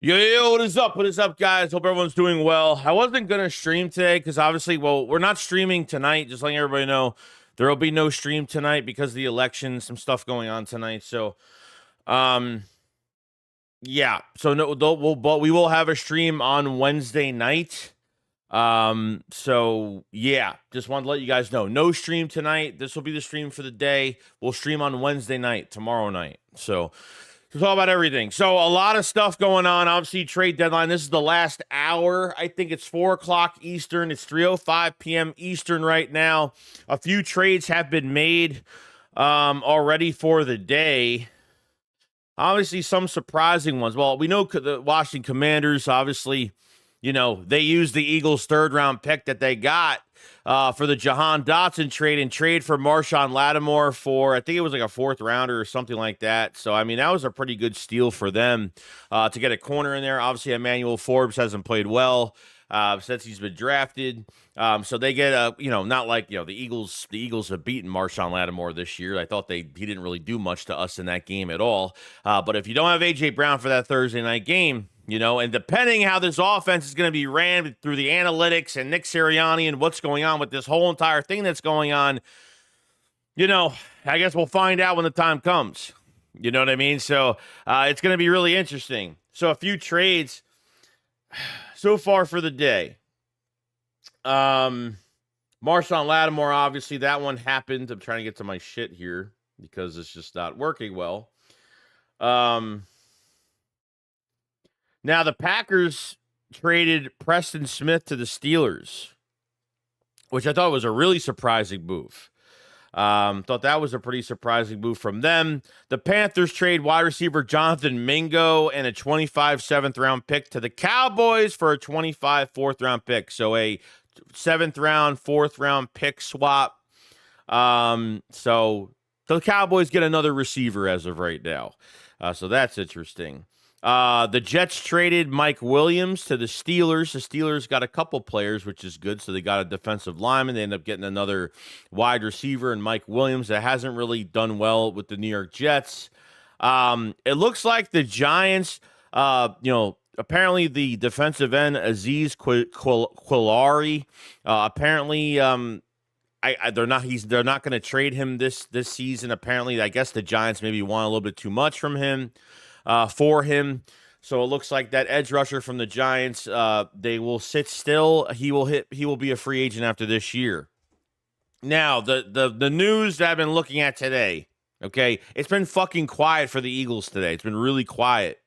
Yo, what is up? What is up, guys? Hope everyone's doing well. I wasn't going to stream today because obviously, we're not streaming tonight. Just letting everybody know there will be no stream tonight because of the election, some stuff going on tonight. So, um, yeah. So, no, but we will have a stream on Wednesday night. So yeah, just wanted to let you guys know, no stream tonight. This will be the stream for the day. We'll stream on Wednesday night, tomorrow night. So it's all about everything. So a lot of stuff going on. Obviously, trade deadline. This is the last hour. I think it's 4 o'clock Eastern. It's 3:05 p.m. Eastern right now. A few trades have been made already for the day. Obviously, some surprising ones. Well, we know the Washington Commanders, obviously, you know, they used the Eagles' third-round pick that they got for the Jahan Dotson trade and trade for Marshawn Lattimore for, I think it was like a fourth rounder or something like that. So, I mean, that was a pretty good steal for them to get a corner in there. Obviously, Emmanuel Forbes hasn't played well since he's been drafted. So they get a, you know, not like, you know, the Eagles have beaten Marshawn Lattimore this year. I thought he didn't really do much to us in that game at all. But if you don't have A.J. Brown for that Thursday night game, you know, and depending how this offense is going to be ran through the analytics and Nick Sirianni and what's going on with this whole entire thing that's going on, you know, I guess we'll find out when the time comes. You know what I mean? So it's going to be really interesting. So a few trades so far for the day. Marshawn Lattimore, obviously, that one happened. I'm trying to get to my shit here because it's just not working well. Now, the Packers traded Preston Smith to the Steelers, which I thought was a really surprising move. Thought that was a pretty surprising move from them. The Panthers trade wide receiver Jonathan Mingo and a 25 7th-round pick to the Cowboys for a 25 4th-round pick. So a 7th-round, 4th-round pick swap. So the Cowboys get another receiver as of right now. So that's interesting. The Jets traded Mike Williams to the Steelers. The Steelers got a couple players, which is good. So they got a defensive lineman. They end up getting another wide receiver and Mike Williams that hasn't really done well with the New York Jets. It looks like the Giants, you know, apparently the defensive end Aziz Quillari, apparently they're not going to trade him this season. Apparently, I guess the Giants maybe want a little bit too much from him. For him. So it looks like that edge rusher from the Giants, they will sit still. He will be a free agent after this year. Now, the news that I've been looking at today, okay, it's been fucking quiet for the Eagles today. It's been really quiet.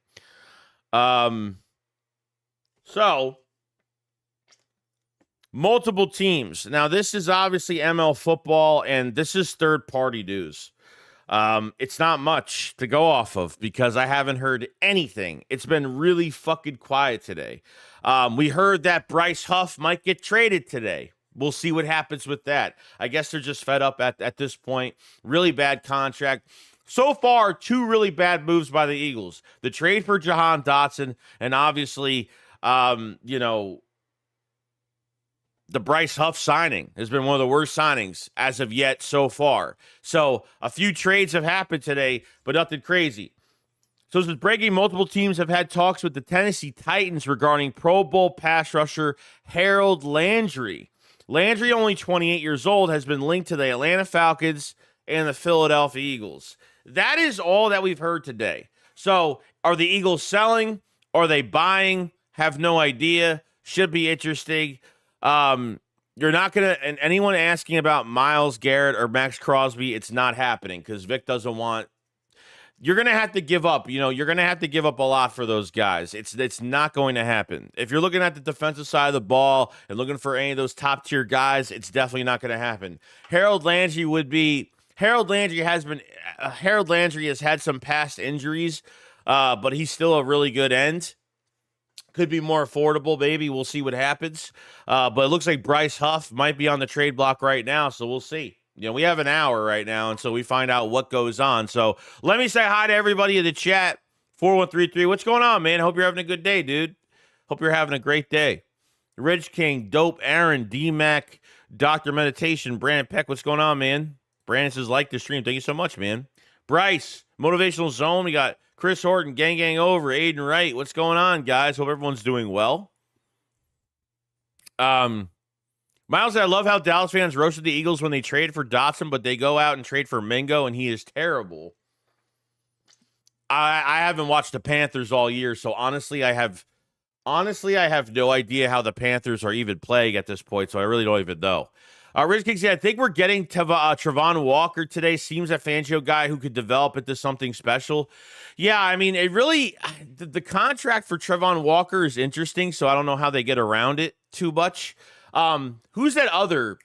So multiple teams. Now, this is obviously ML football, and this is third-party news. It's not much to go off of because I haven't heard anything. It's been really fucking quiet today. We heard that Bryce Huff might get traded today. We'll see what happens with that. I guess they're just fed up at this point. Really bad contract. So far, 2 really bad moves by the Eagles. The trade for Jahan Dotson and obviously, you know, the Bryce Huff signing has been one of the worst signings as of yet so far. So a few trades have happened today, but nothing crazy. So this is breaking. Multiple teams have had talks with the Tennessee Titans regarding Pro Bowl pass rusher Harold Landry. Landry, only 28 years old, has been linked to the Atlanta Falcons and the Philadelphia Eagles. That is all that we've heard today. So are the Eagles selling? Are they buying? Have no idea. Should be interesting. You're not going to, and anyone asking about Myles Garrett or Max Crosby, it's not happening because Vic doesn't want, you're going to have to give up, you know, you're going to have to give up a lot for those guys. It's not going to happen. If you're looking at the defensive side of the ball and looking for any of those top tier guys, it's definitely not going to happen. Harold Landry has had some past injuries, but he's still a really good end. Could be more affordable, maybe. We'll see what happens. But it looks like Bryce Huff might be on the trade block right now, so we'll see. You know, we have an hour right now until we find out what goes on. So let me say hi to everybody in the chat. 4133. What's going on, man? Hope you're having a good day, dude. Hope you're having a great day. Ridge King, Dope, Aaron, D-Mac, Dr. Meditation, Brandon Peck. What's going on, man? Brandon says, like the stream. Thank you so much, man. Bryce, Motivational Zone. We got Chris Horton, gang over, Aiden Wright. What's going on, guys? Hope everyone's doing well. Miles, I love how Dallas fans roasted the Eagles when they traded for Dotson, but they go out and trade for Mingo, and he is terrible. I haven't watched the Panthers all year, so honestly, I have no idea how the Panthers are even playing at this point, so I really don't even know. Rich King said, I think we're getting Travon Walker today. Seems a Fangio guy who could develop into something special. Yeah, I mean, it really, the contract for Travon Walker is interesting, so I don't know how they get around it too much. Who's that other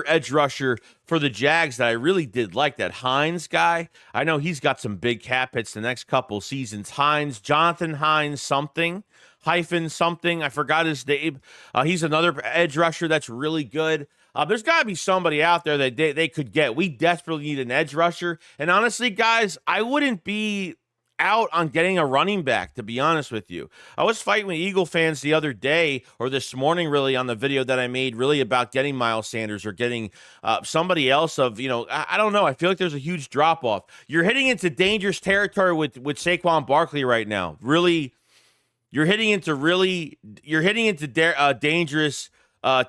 edge rusher for the Jags that I really did like? That Hines guy. I know he's got some big cap hits the next couple seasons. Jonathan Hines something. I forgot his name. He's another edge rusher that's really good. There's got to be somebody out there that they could get. We desperately need an edge rusher. And honestly, guys, I wouldn't be out on getting a running back, to be honest with you. I was fighting with Eagle fans the other day, or this morning, really, on the video that I made, really about getting Miles Sanders or getting somebody else of, I don't know. I feel like there's a huge drop-off. You're hitting into dangerous territory with Saquon Barkley right now. Really, you're hitting into dangerous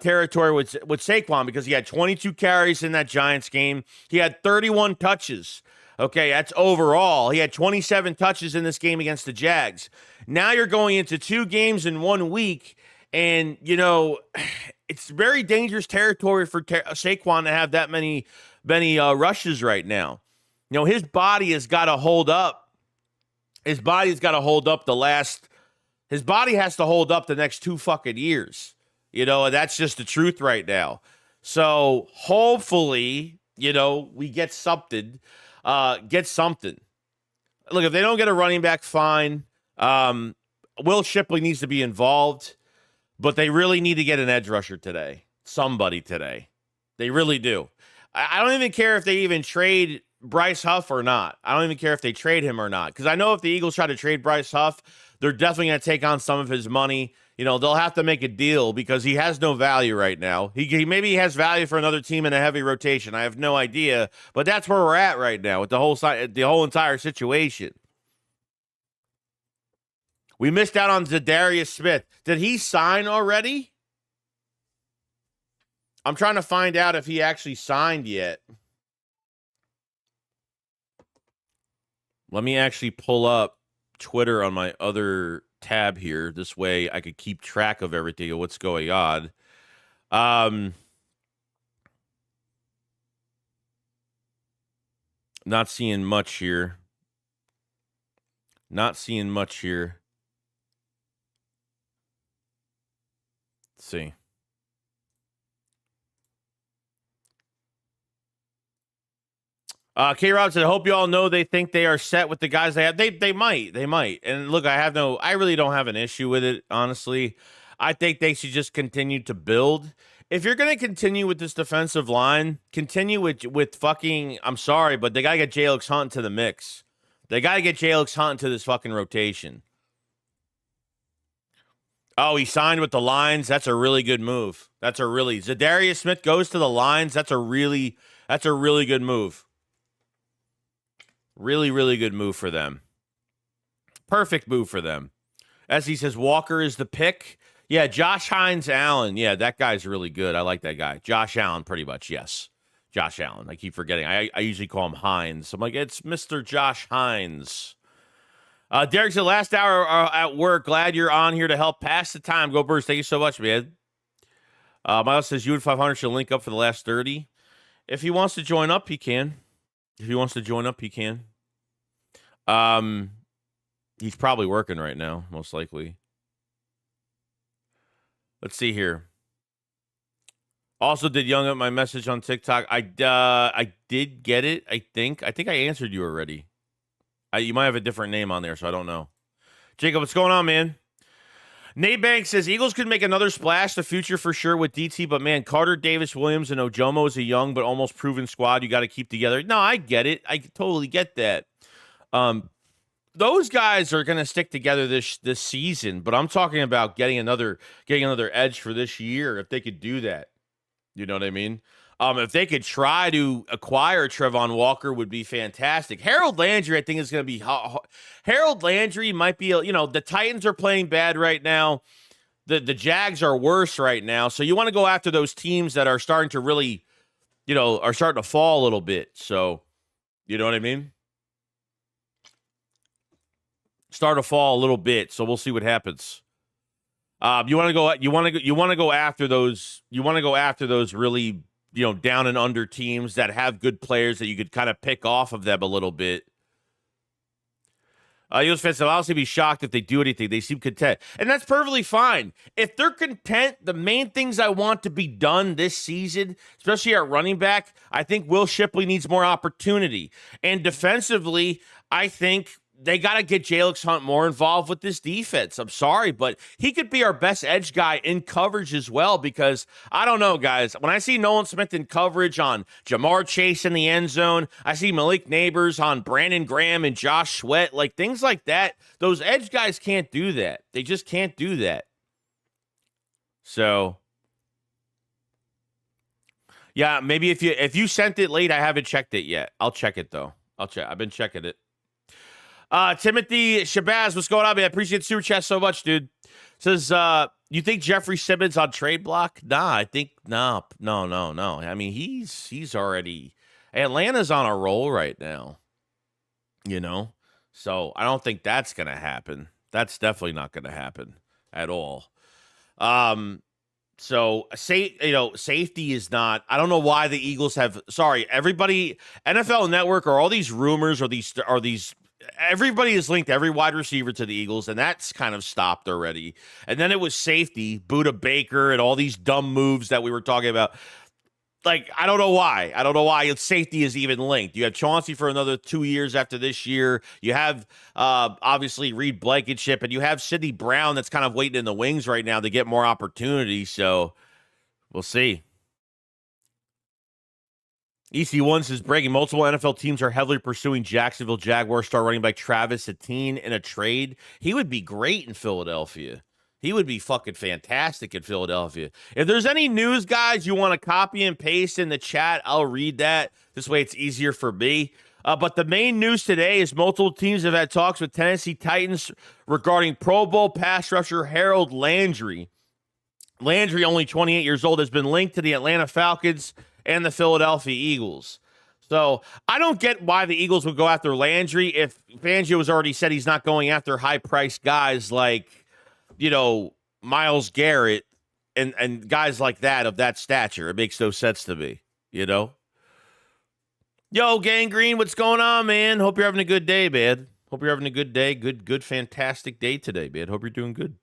territory with Saquon, because he had 22 carries in that Giants game. He had 31 touches. Okay, that's overall. He had 27 touches in this game against the Jags. Now you're going into 2 games in 1 week, and, it's very dangerous territory for Saquon to have that many rushes right now. His body has got to hold up. His body has to hold up the next 2 fucking years. And that's just the truth right now. So hopefully, we get something. Look, if they don't get a running back, fine. Will Shipley needs to be involved, but they really need to get an edge rusher today. Somebody today. They really do. I don't even care if they even trade Bryce Huff or not. I don't even care if they trade him or not, because I know if the Eagles try to trade Bryce Huff, they're definitely going to take on some of his money. They'll have to make a deal because he has no value right now. He maybe has value for another team in a heavy rotation. I have no idea, but that's where we're at right now with the whole entire situation. We missed out on Zadarius Smith. Did he sign already? I'm trying to find out if he actually signed yet. Let me actually pull up Twitter on my other tab here. This way I could keep track of everything and what's going on. Not seeing much here. Let's see. K-Rob said, I hope you all know they think they are set with the guys they have. They might. And look, I really don't have an issue with it, honestly. I think they should just continue to build. If you're going to continue with this defensive line, continue with fucking, I'm sorry, but they got to get J-Lux Hunt into the mix. They got to get J-Lux Hunt into this fucking rotation. Oh, he signed with the Lions. That's a really good move. Zadarius Smith goes to the Lions. That's a really good move. Really, really good move for them. Perfect move for them. As he says, Walker is the pick. Yeah, Josh Hines Allen. Yeah, that guy's really good. I like that guy. Josh Allen, pretty much, yes. Josh Allen. I keep forgetting. I usually call him Hines. I'm like, it's Mr. Josh Hines. Derek said, last hour at work. Glad you're on here to help pass the time. Go Birds. Thank you so much, man. Miles says, you and 500 should link up for the last 30. If he wants to join up, he can. He's probably working right now, most likely. Let's see here. Also, did Young up my message on TikTok? I did get it. I think I answered you already. You might have a different name on there, so I don't know. Jacob, what's going on, man? Nate Banks says, Eagles could make another splash the future for sure with DT, but man, Carter, Davis, Williams, and Ojomo is a young but almost proven squad you got to keep together. No, I get it. I totally get that. Those guys are going to stick together this season, but I'm talking about getting another edge for this year if they could do that. You know what I mean? If they could try to acquire Trevon Walker, would be fantastic. Harold Landry, I think, is going to be Harold Landry might be. The Titans are playing bad right now. The Jags are worse right now. So you want to go after those teams that are starting to really, are starting to fall a little bit. So, you know what I mean? Start to fall a little bit. So we'll see what happens. You want to go after those. You want to go after those really, down and under teams that have good players that you could kind of pick off of them a little bit. Eagles fans will obviously be shocked if they do anything. They seem content. And that's perfectly fine. If they're content, the main things I want to be done this season, especially at running back, I think Will Shipley needs more opportunity. And defensively, I think they got to get Jalix Hunt more involved with this defense. I'm sorry, but he could be our best edge guy in coverage as well, because I don't know, guys. When I see Nolan Smith in coverage on Jamar Chase in the end zone, I see Malik Neighbors on Brandon Graham and Josh Sweat, like things like that. Those edge guys can't do that. They just can't do that. So, yeah, maybe if you sent it late, I haven't checked it yet. I'll check it though. I've been checking it. Timothy Shabazz, what's going on, man? I appreciate the super chat so much, dude. Says, you think Jeffrey Simmons on trade block? Nah, I think no. I mean, he's already Atlanta's on a roll right now. So I don't think that's gonna happen. That's definitely not gonna happen at all. So safety is not. I don't know why the Eagles have. Sorry, everybody, NFL Network or all these rumors or these. Everybody is linked every wide receiver to the Eagles, and that's kind of stopped already. And then it was safety, Buda Baker, and all these dumb moves that we were talking about. Like, I don't know why safety is even linked. You have Chauncey for another 2 years after this year. You have, obviously, Reed Blankenship, and you have Sidney Brown that's kind of waiting in the wings right now to get more opportunity. So we'll see. EC1 says, breaking, multiple NFL teams are heavily pursuing Jacksonville Jaguars star running back Travis Etienne in a trade. He would be great in Philadelphia. He would be fucking fantastic in Philadelphia. If there's any news, guys, you want to copy and paste in the chat, I'll read that. This way it's easier for me. But the main news today is multiple teams have had talks with Tennessee Titans regarding Pro Bowl pass rusher Harold Landry. Landry, only 28 years old, has been linked to the Atlanta Falcons and the Philadelphia Eagles. So I don't get why the Eagles would go after Landry if Fangio has already said he's not going after high-priced guys like, Myles Garrett and guys like that of that stature. It makes no sense to me, Yo, Gangrene, what's going on, man? Hope you're having a good day, man. Hope you're having a good day. Good, fantastic day today, man. Hope you're doing good.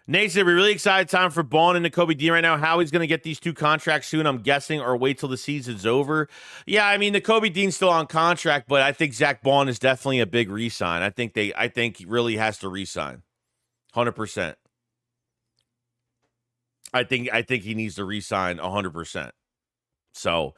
Nate said, we're really excited. Time for Bond and Nakobe Dean right now. Howie's going to get these 2 contracts soon, I'm guessing, or wait till the season's over. Yeah, I mean, Nakobe Dean's still on contract, but I think Zach Bond is definitely a big re-sign. I think he really has to re-sign. 100%. I think he needs to re-sign 100%. So,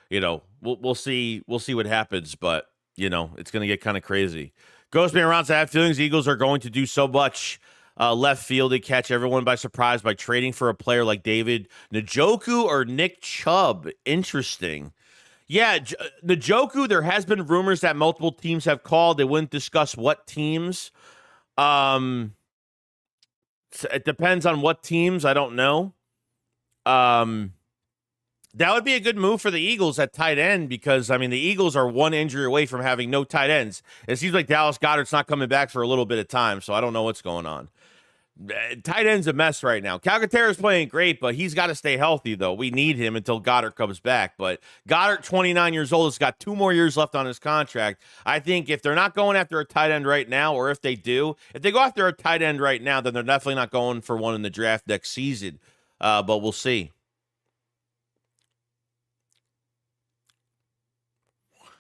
we'll see what happens, but it's going to get kind of crazy. Ghostman Rounds, I have feelings the Eagles are going to do so much left field to catch everyone by surprise by trading for a player like David Njoku or Nick Chubb. Interesting. Yeah, Njoku, there has been rumors that multiple teams have called. They wouldn't discuss what teams. It depends on what teams. I don't know. That would be a good move for the Eagles at tight end because, I mean, the Eagles are one injury away from having no tight ends. It seems like Dallas Goedert's not coming back for a little bit of time, so I don't know what's going on. Tight end's a mess right now. Calcaterra's playing great, but he's got to stay healthy, though. We need him until Goddard comes back. But Goddard, 29 years old, has got 2 more years left on his contract. I think if they're not going after a tight end right now, or if they go after a tight end right now, then they're definitely not going for one in the draft next season. But we'll see.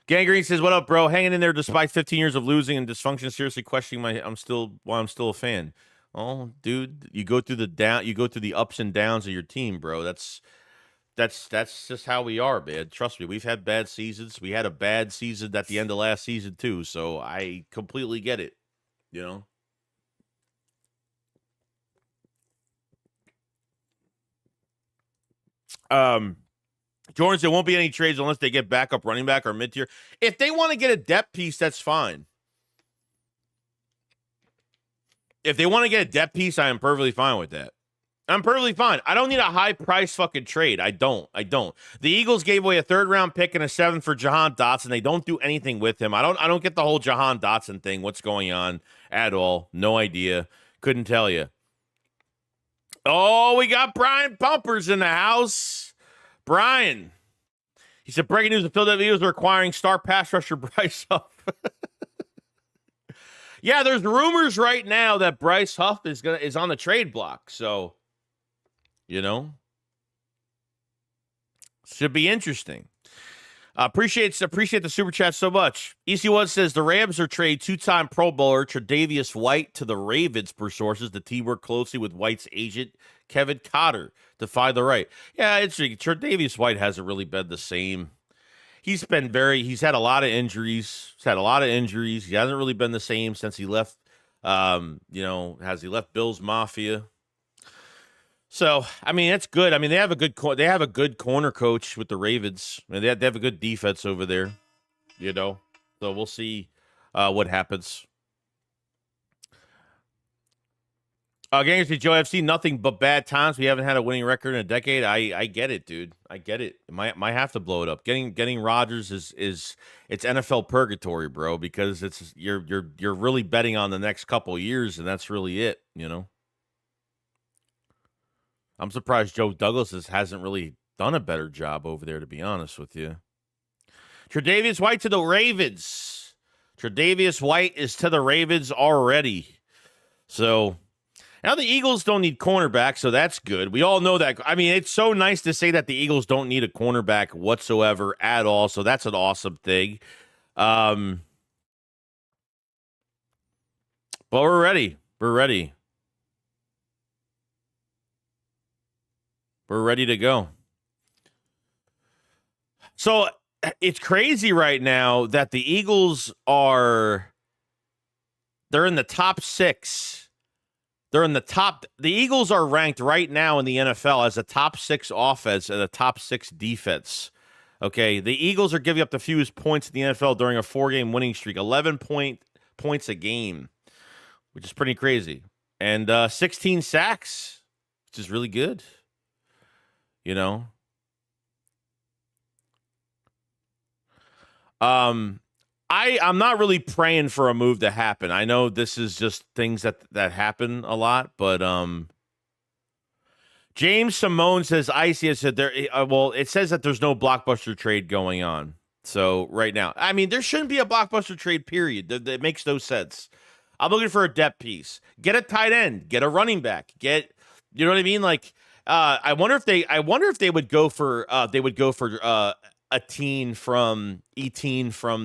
Gangrene says, "What up, bro? Hanging in there despite 15 years of losing and dysfunction. Seriously questioning why I'm still a fan." Oh, dude, you go through the ups and downs of your team, bro. That's just how we are, man. Trust me, we've had bad seasons. We had a bad season at the end of last season too, so I completely get it. Um, Jordan, there won't be any trades unless they get backup running back or mid-tier. If they want to get a depth piece, that's fine. If they want to get a depth piece, I am perfectly fine with that. I'm perfectly fine. I don't need a high price fucking trade. I don't. The Eagles gave away a 3rd-round pick and a 7th for Jahan Dotson. They don't do anything with him. I don't get the whole Jahan Dotson thing. What's going on at all? No idea. Couldn't tell you. Oh, we got Brian Pumpers in the house. Brian. He said, breaking news, the Philadelphia Eagles are acquiring star pass rusher Bryce Huff. Yeah, there's rumors right now that Bryce Huff is on the trade block. So, should be interesting. Appreciate the super chat so much. EC1 says the Rams are trade 2-time Pro Bowler Tre'Davious White to the Ravens per sources. The team worked closely with White's agent Kevin Cotter to find the right. Yeah, it's Tre'Davious White hasn't really been the same. He's had a lot of injuries. He hasn't really been the same since he left. Has he left Bill's Mafia? So, I mean, that's good. I mean, they have a good corner coach with the Ravens. I mean, they have a good defense over there, So we'll see what happens. Gangster Joe, I've seen nothing but bad times. We haven't had a winning record in a decade. I get it, dude. I get it. Might have to blow it up. Getting Rodgers is it's NFL purgatory, bro, because you're really betting on the next couple years, and that's really it, I'm surprised Joe Douglas hasn't really done a better job over there, to be honest with you. Tre'Davious White to the Ravens. Tre'Davious White is to the Ravens already. So now the Eagles don't need cornerback, so that's good. We all know that. I mean, it's so nice to say that the Eagles don't need a cornerback whatsoever at all, so that's an awesome thing. But we're ready. We're ready. We're ready to go. So it's crazy right now that the Eagles they're in the top 6. The Eagles are ranked right now in the NFL as a top 6 offense and a top 6 defense. Okay, the Eagles are giving up the fewest points in the NFL during a 4-game winning streak, 11 points a game, which is pretty crazy. And 16 sacks, which is really good. I'm not really praying for a move to happen. I know this is just things that happen a lot, but James Simone says Icy has said there. Well, it says that there's no blockbuster trade going on. So right now, I mean, there shouldn't be a blockbuster trade. Period. That makes no sense. I'm looking for a depth piece. Get a tight end. Get a running back. You know what I mean? Like. I wonder if they would go for a teen from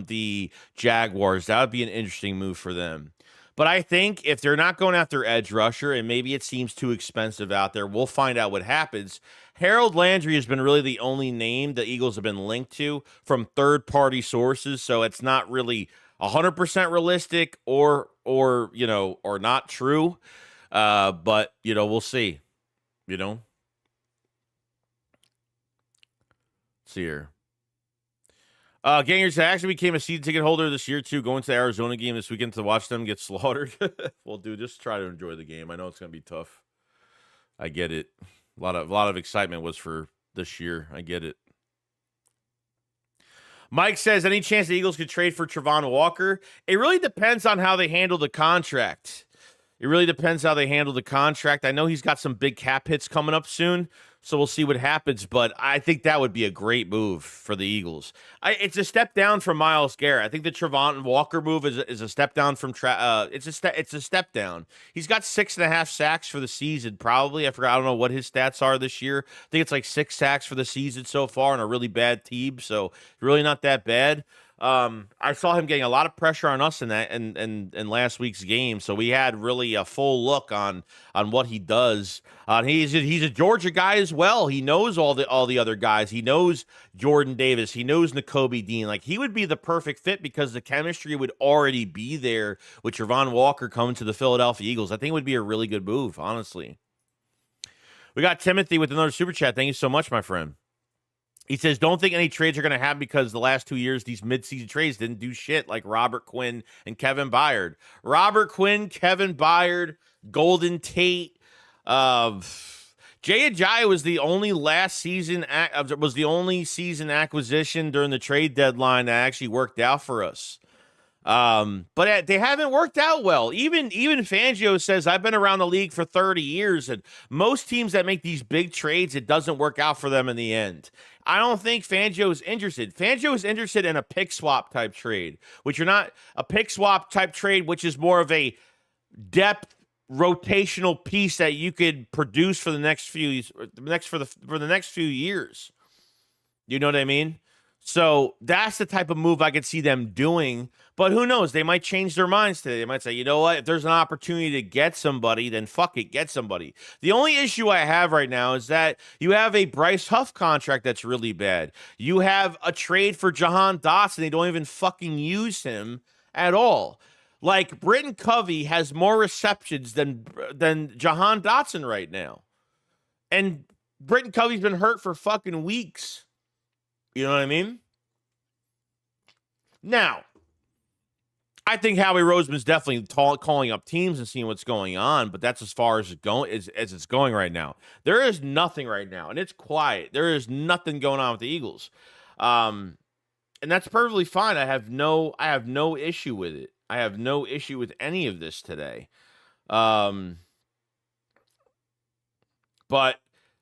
the Jaguars. That would be an interesting move for them. But I think if they're not going after edge rusher, and maybe it seems too expensive out there, we'll find out what happens. Harold Landry has been really the only name the Eagles have been linked to from third-party sources, so it's not really 100% realistic or not true. But we'll see. See here. Gangers actually became a season ticket holder this year too. Going to the Arizona game this weekend to watch them get slaughtered. Well, dude, just try to enjoy the game. I know it's gonna be tough. I get it. A lot of excitement was for this year. I get it. Mike says, any chance the Eagles could trade for Travon Walker? It really depends on how they handle the contract. I know he's got some big cap hits coming up soon, so we'll see what happens. But I think that would be a great move for the Eagles. It's a step down from Myles Garrett. I think the Travon Walker move is a step down from it's a step down. He's got 6.5 sacks for the season, probably. I don't know what his stats are this year. I think it's like 6 sacks for the season so far on a really bad team, so really not that bad. I saw him getting a lot of pressure on us in last week's game, so we had really a full look on what he does. He's a Georgia guy as well. He knows all the other guys. He knows Jordan Davis. He knows Nakobe Dean. Like, he would be the perfect fit because the chemistry would already be there with Travon Walker coming to the Philadelphia Eagles. I think it would be a really good move, honestly. We got Timothy with another super chat. Thank you so much, my friend. He says, don't think any trades are going to happen because the last 2 years, these midseason trades didn't do shit like Robert Quinn and Kevin Byard. Robert Quinn, Kevin Byard, Golden Tate. Jay Ajayi was the only season acquisition during the trade deadline that actually worked out for us. But they haven't worked out well. Even Fangio says, I've been around the league for 30 years, and most teams that make these big trades, it doesn't work out for them in the end. I don't think Fangio is interested. Fangio is interested in a pick swap type trade, which are not a pick swap type trade, which is more of a depth rotational piece that you could produce for the next few years. You know what I mean? So that's the type of move I could see them doing. But who knows? They might change their minds today. They might say, you know what? If there's an opportunity to get somebody, then fuck it, get somebody. The only issue I have right now is that you have a Bryce Huff contract that's really bad. You have a trade for Jahan Dotson. They don't even fucking use him at all. Like, Britton Covey has more receptions than Jahan Dotson right now. And Britton Covey's been hurt for fucking weeks. You know what I mean? Now, I think Howie Roseman's definitely calling up teams and seeing what's going on, but that's as far as it's going right now. There is nothing right now, and it's quiet. There is nothing going on with the Eagles, and that's perfectly fine. I have no issue with it. I have no issue with any of this today. But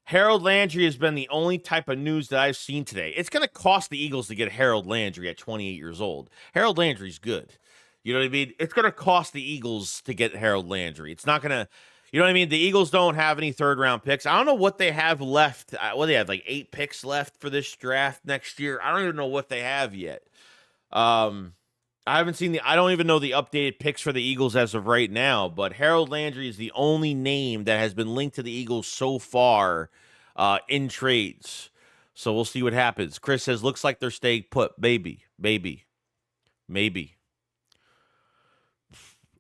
Harold Landry has been the only type of news that I've seen today. It's going to cost the Eagles to get Harold Landry at 28 years old. Harold Landry's good. You know what I mean? It's going to cost the Eagles to get Harold Landry. It's not going to, you know what I mean? The Eagles don't have any third-round picks. I don't know what they have left. What do they have, like 8 picks left for this draft next year? I don't even know what they have yet. I don't even know the updated picks for the Eagles as of right now, but Harold Landry is the only name that has been linked to the Eagles so far in trades. So we'll see what happens. Chris says, looks like they're staying put. Maybe.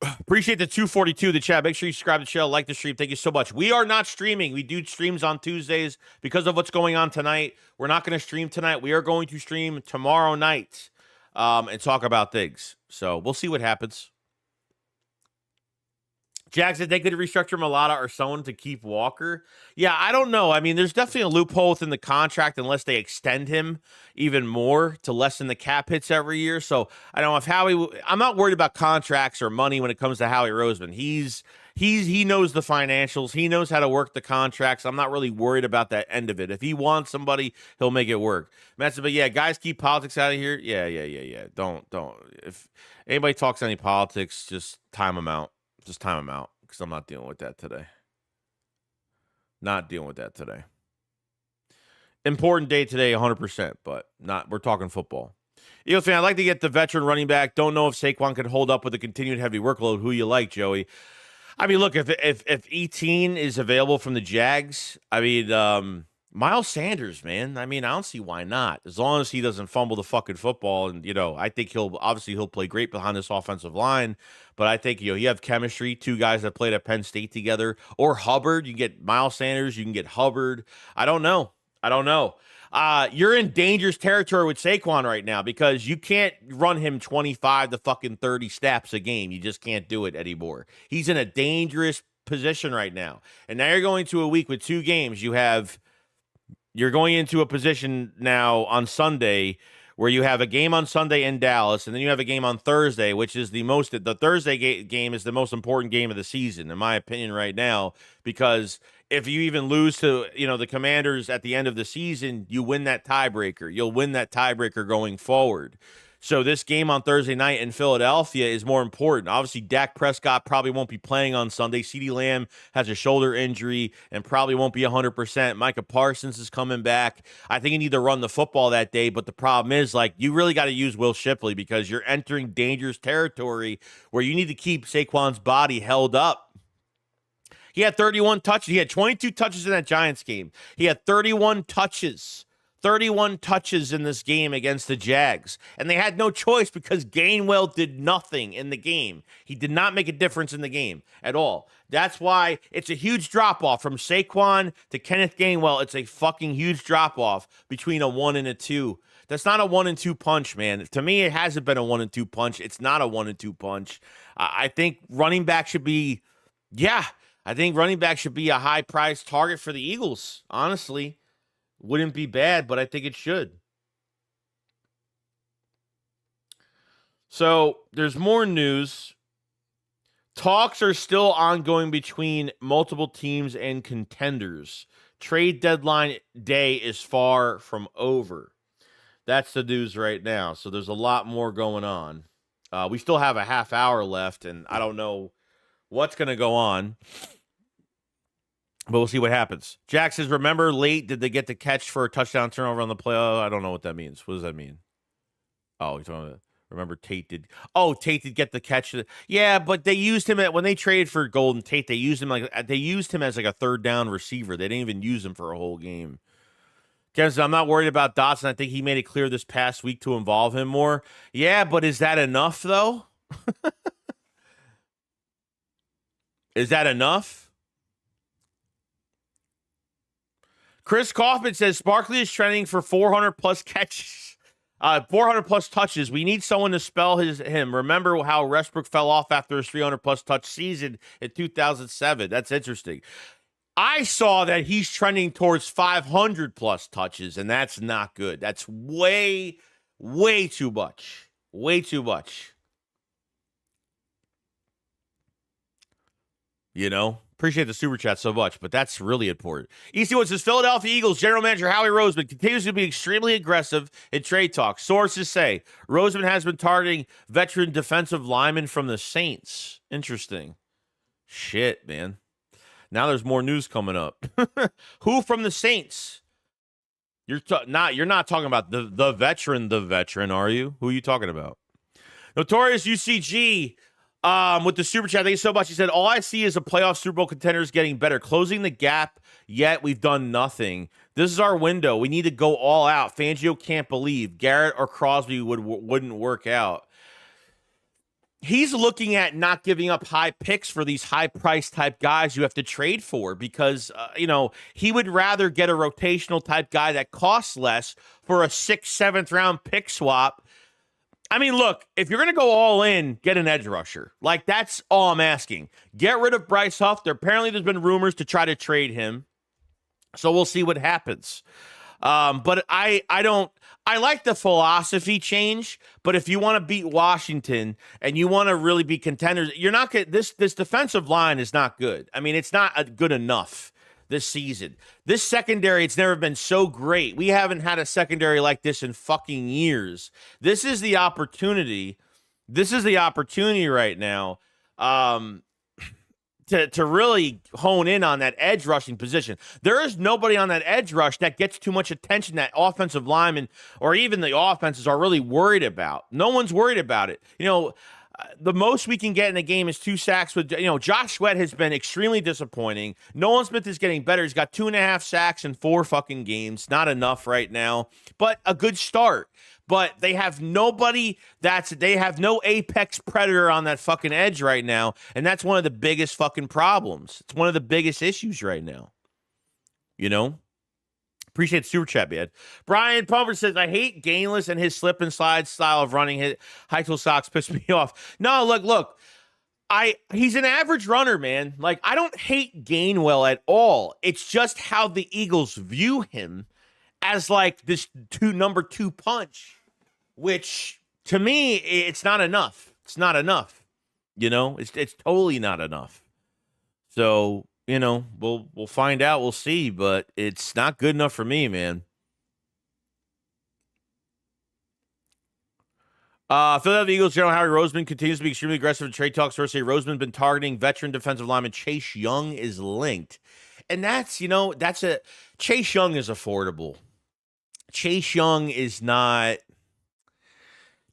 Appreciate the 242, the chat. Make sure you subscribe to the channel, like the stream. Thank you so much. We are not streaming. We do streams on Tuesdays because of what's going on tonight. We're not going to stream tonight. We are going to stream tomorrow night. And talk about things. So we'll see what happens. Jags said they could restructure Mulata or someone to keep Walker. Yeah, I don't know. I mean, there's definitely a loophole within the contract unless they extend him even more to lessen the cap hits every year. So I don't know if I'm not worried about contracts or money when it comes to Howie Roseman. He knows the financials. He knows how to work the contracts. I'm not really worried about that end of it. If he wants somebody, he'll make it work. Matt said, but yeah, guys, keep politics out of here. Yeah. Don't. If anybody talks any politics, just time them out. Just time them out because I'm not dealing with that today. Not dealing with that today. Important day today, 100%, but not. We're talking football. Eagles fan, I'd like to get the veteran running back. Don't know if Saquon could hold up with the continued heavy workload. Who you like, Joey? I mean, look, if Etienne is available from the Jags, I mean, Miles Sanders, man. I mean, I don't see why not. As long as he doesn't fumble the fucking football, and I think he'll play great behind this offensive line. But I think you have chemistry. 2 guys that played at Penn State together, or Hubbard. You can get Miles Sanders. You can get Hubbard. I don't know. You're in dangerous territory with Saquon right now because you can't run him 25 to fucking 30 snaps a game. You just can't do it anymore. He's in a dangerous position right now. And now you're going to a week with 2 games. You're going into a position now on Sunday where you have a game on Sunday in Dallas, and then you have a game on Thursday, which is the Thursday game is the most important game of the season, in my opinion, right now, because if you even lose to, the Commanders at the end of the season, you win that tiebreaker. You'll win that tiebreaker going forward. So this game on Thursday night in Philadelphia is more important. Obviously, Dak Prescott probably won't be playing on Sunday. CeeDee Lamb has a shoulder injury and probably won't be 100%. Micah Parsons is coming back. I think you need to run the football that day, but the problem is, you really got to use Will Shipley because you're entering dangerous territory where you need to keep Saquon's body held up. He had 31 touches. He had 22 touches in that Giants game. He had 31 touches. 31 touches in this game against the Jags. And they had no choice because Gainwell did nothing in the game. He did not make a difference in the game at all. That's why it's a huge drop-off from Saquon to Kenneth Gainwell. It's a fucking huge drop-off between a 1 and a 2. That's not a 1 and 2 punch, man. To me, it hasn't been a 1 and 2 punch. It's not a 1 and 2 punch. I think running back should be, I think running back should be a high-priced target for the Eagles, honestly. Wouldn't be bad, but I think it should. So there's more news. Talks are still ongoing between multiple teams and contenders. Trade deadline day is far from over. That's the news right now. So there's a lot more going on. We still have a half hour left, and I don't know what's going to go on. But we'll see what happens. Jack says, remember late, did they get the catch for a touchdown turnover on the play? Oh, I don't know what that means. What does that mean? Oh, you're talking about, remember Tate did. Oh, Tate did get the catch. Yeah, but they used him when they traded for Golden Tate. They used him as like a third down receiver. They didn't even use him for a whole game. Kevin says, I'm not worried about Dotson. I think he made it clear this past week to involve him more. Yeah, but is that enough though? Is that enough? Chris Kaufman says Sparkley is trending for 400 plus catches, 400 plus touches. We need someone to spell him. Remember how Westbrook fell off after his 300 plus touch season in 2007. That's interesting. I saw that he's trending towards 500 plus touches, and that's not good. That's way, way too much. Way too much. You know? Appreciate the super chat so much, but that's really important. EC1 says Philadelphia Eagles general manager Howie Roseman continues to be extremely aggressive in trade talks. Sources say Roseman has been targeting veteran defensive linemen from the Saints. Interesting. Shit, man. Now there's more news coming up. Who from the Saints? You're not talking about the veteran, are you? Who are you talking about? Notorious UCG. With the super chat, thank you so much. He said, all I see is a playoff Super Bowl contenders getting better, closing the gap, yet we've done nothing. This is our window. We need to go all out. Fangio can't believe Garrett or Crosby wouldn't work out. He's looking at not giving up high picks for these high price type guys you have to trade for because, he would rather get a rotational type guy that costs less for a 6th, 7th round pick swap. I mean, look, if you're going to go all in, get an edge rusher. Like, that's all I'm asking. Get rid of Bryce Huff. Apparently, there's been rumors to try to trade him. So we'll see what happens. But I like the philosophy change. But if you want to beat Washington and you want to really be contenders, you're not going to, this defensive line is not good. I mean, it's not good enough this season. This secondary, it's never been so great. We haven't had a secondary like this in fucking years. This is the opportunity. This is the opportunity right now to really hone in on that edge rushing position. There is nobody on that edge rush that gets too much attention that offensive linemen or even the offenses are really worried about. No one's worried about it. The most we can get in a game is 2 sacks with, Josh Sweat has been extremely disappointing. Nolan Smith is getting better. He's got 2.5 sacks in 4 fucking games. Not enough right now, but a good start. But they have nobody they have no apex predator on that fucking edge right now. And that's one of the biggest fucking problems. It's one of the biggest issues right now. Appreciate the super chat, man. Brian Pumper says, I hate Gainless and his slip and slide style of running. High toe socks piss me off. No, look. He's an average runner, man. Like, I don't hate Gainwell at all. It's just how the Eagles view him as like this number 2 punch, which to me, it's not enough. It's not enough. It's totally not enough. So, we'll find out. We'll see, but it's not good enough for me, man. Philadelphia Eagles general Howie Roseman continues to be extremely aggressive in trade talks. First, Roseman been targeting veteran defensive lineman Chase Young is linked, and Chase Young is affordable. Chase Young is not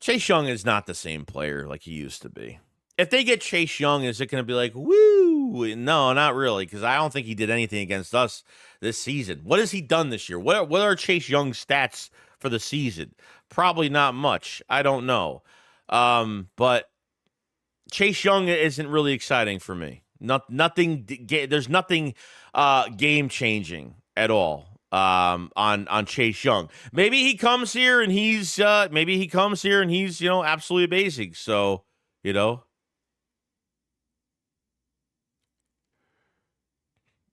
the same player like he used to be. if they get Chase Young, is it going to be like, woo? No, not really, because I don't think he did anything against us this season. What has he done this year? What are Chase Young's stats for the season? Probably not much. I don't know. But Chase Young isn't really exciting for me. Nothing. There's nothing game changing at all. On Chase Young. Maybe he comes here and he's absolutely amazing. So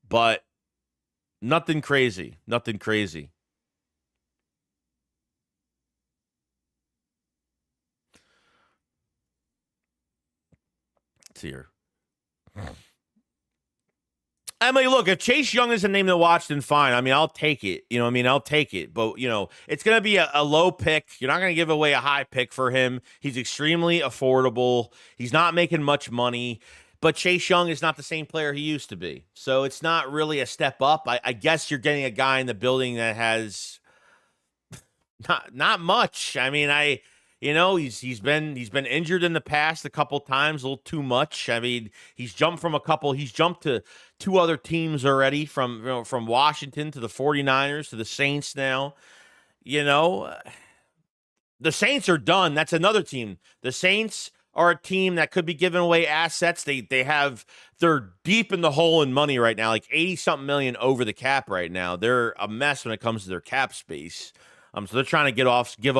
but nothing crazy. Nothing crazy. It's here. I mean, look, if Chase Young is a name to watch, then fine. I mean, I'll take it. I'll take it. But, it's going to be a low pick. You're not going to give away a high pick for him. He's extremely affordable. He's not making much money. But Chase Young is not the same player he used to be. So it's not really a step up. I guess you're getting a guy in the building that has not much. I mean, he's been injured in the past a couple times, a little too much. I mean, he's jumped to two other teams already, from Washington to the 49ers to the Saints now. The Saints are done. That's another team. The Saints are a team that could be giving away assets. They're deep in the hole in money right now, like 80-something million over the cap right now. They're a mess when it comes to their cap space. So they're trying to give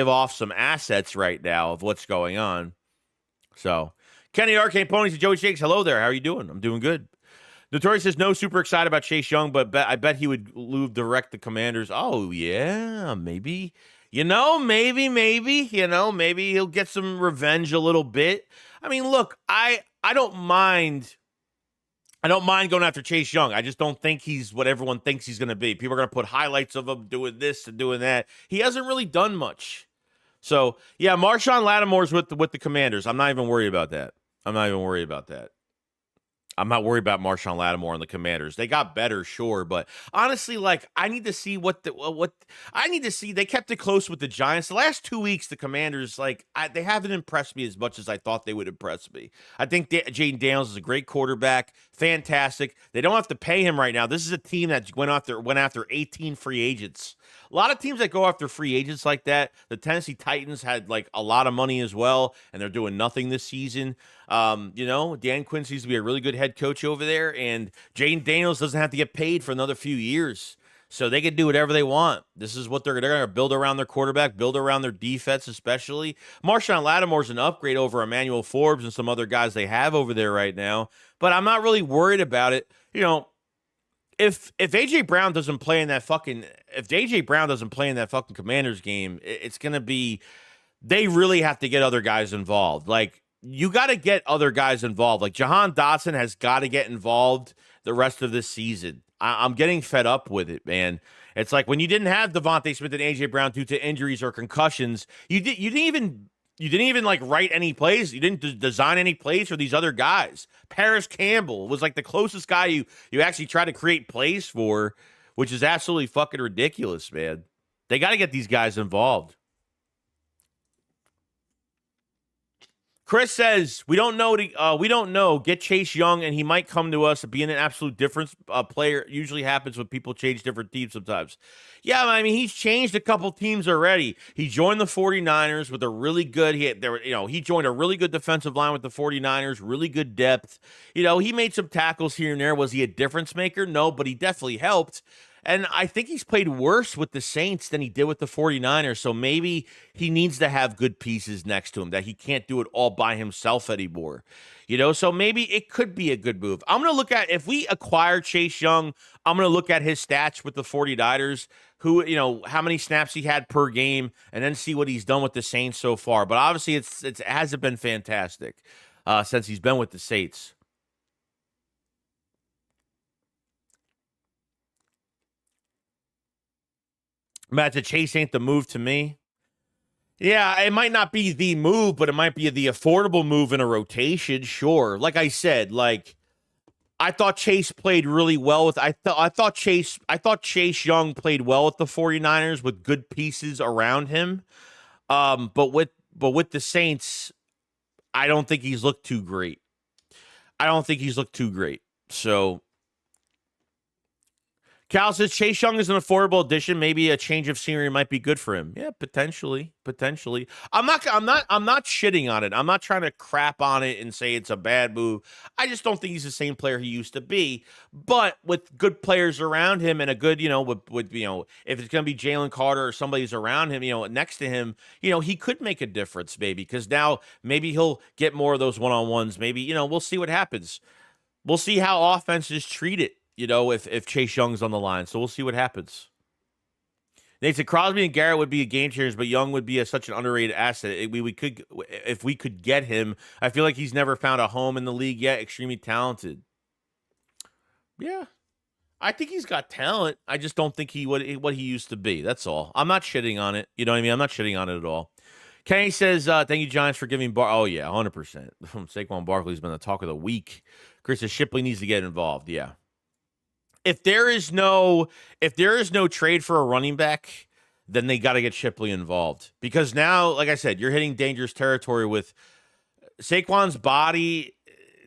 off some assets right now of what's going on. So Kenny Arcane Ponies and Joey Shakes, hello there. How are you doing? I'm doing good. Notorious says no, super excited about Chase Young, but I bet he would direct the Commanders. Oh yeah, maybe. Maybe he'll get some revenge a little bit. I mean, look, I don't mind. I don't mind going after Chase Young. I just don't think he's what everyone thinks he's going to be. People are going to put highlights of him doing this and doing that. He hasn't really done much. So, yeah, Marshawn Lattimore's with the Commanders. I'm not even worried about that. I'm not worried about Marshawn Lattimore and the Commanders. They got better, sure, but honestly, I need to see They kept it close with the Giants. The last 2 weeks, the Commanders, they haven't impressed me as much as I thought they would impress me. I think Jaden Daniels is a great quarterback, fantastic. They don't have to pay him right now. This is a team that went after 18 free agents. A lot of teams that go after free agents like that. The Tennessee Titans had a lot of money as well, and they're doing nothing this season. Dan Quinn seems to be a really good head coach over there, and Jaden Daniels doesn't have to get paid for another few years. So they can do whatever they want. This is what they're going to build around their quarterback, build around their defense especially. Marshawn Lattimore's an upgrade over Emmanuel Forbes and some other guys they have over there right now, but I'm not really worried about it. If AJ Brown doesn't play in that fucking Commanders game, it's going to be, they really have to get other guys involved. You got to get other guys involved. Jahan Dotson has got to get involved the rest of this season. I'm getting fed up with it, man. It's like when you didn't have Devontae Smith and AJ Brown due to injuries or concussions, you didn't even write any plays. You didn't design any plays for these other guys. Paris Campbell was the closest guy you actually tried to create plays for, which is absolutely fucking ridiculous, man. They got to get these guys involved. Chris says, we don't know. Get Chase Young, and he might come to us. Being an absolute difference player usually happens when people change different teams sometimes. Yeah, I mean, he's changed a couple teams already. He joined the 49ers with a really good he joined a really good defensive line with the 49ers, really good depth. He made some tackles here and there. Was he a difference maker? No, but he definitely helped. And I think he's played worse with the Saints than he did with the 49ers. So maybe he needs to have good pieces next to him, that he can't do it all by himself anymore. So maybe it could be a good move. I'm going to look at, if we acquire Chase Young, I'm going to look at his stats with the 49ers, how many snaps he had per game, and then see what he's done with the Saints so far. But obviously it hasn't been fantastic since he's been with the Saints. Matt, the Chase ain't the move to me. Yeah, it might not be the move, but it might be the affordable move in a rotation. Sure. Like I said, I thought Chase played really well with. I thought Chase Young played well with the 49ers with good pieces around him. But with the Saints, I don't think he's looked too great. So Cal says Chase Young is an affordable addition. Maybe a change of scenery might be good for him. Yeah, potentially. I'm not shitting on it. I'm not trying to crap on it and say it's a bad move. I just don't think he's the same player he used to be. But with good players around him and a good, with if it's going to be Jalen Carter or somebody's around him, next to him, he could make a difference maybe, because now maybe he'll get more of those one-on-ones. Maybe, we'll see what happens. We'll see how offenses treat it. If Chase Young's on the line. So we'll see what happens. They said Crosby and Garrett would be a game changers, but Young would be such an underrated asset. If we could get him. I feel like he's never found a home in the league yet. Extremely talented. Yeah, I think he's got talent. I just don't think what he used to be. That's all. I'm not shitting on it. You know what I mean? I'm not shitting on it at all. Kenny says, thank you, Giants, for giving Oh, yeah, 100%. Saquon Barkley's been the talk of the week. Chris says Shipley needs to get involved. Yeah. If there is no trade for a running back, then they got to get Shipley involved, because now, like I said, you're hitting dangerous territory with Saquon's body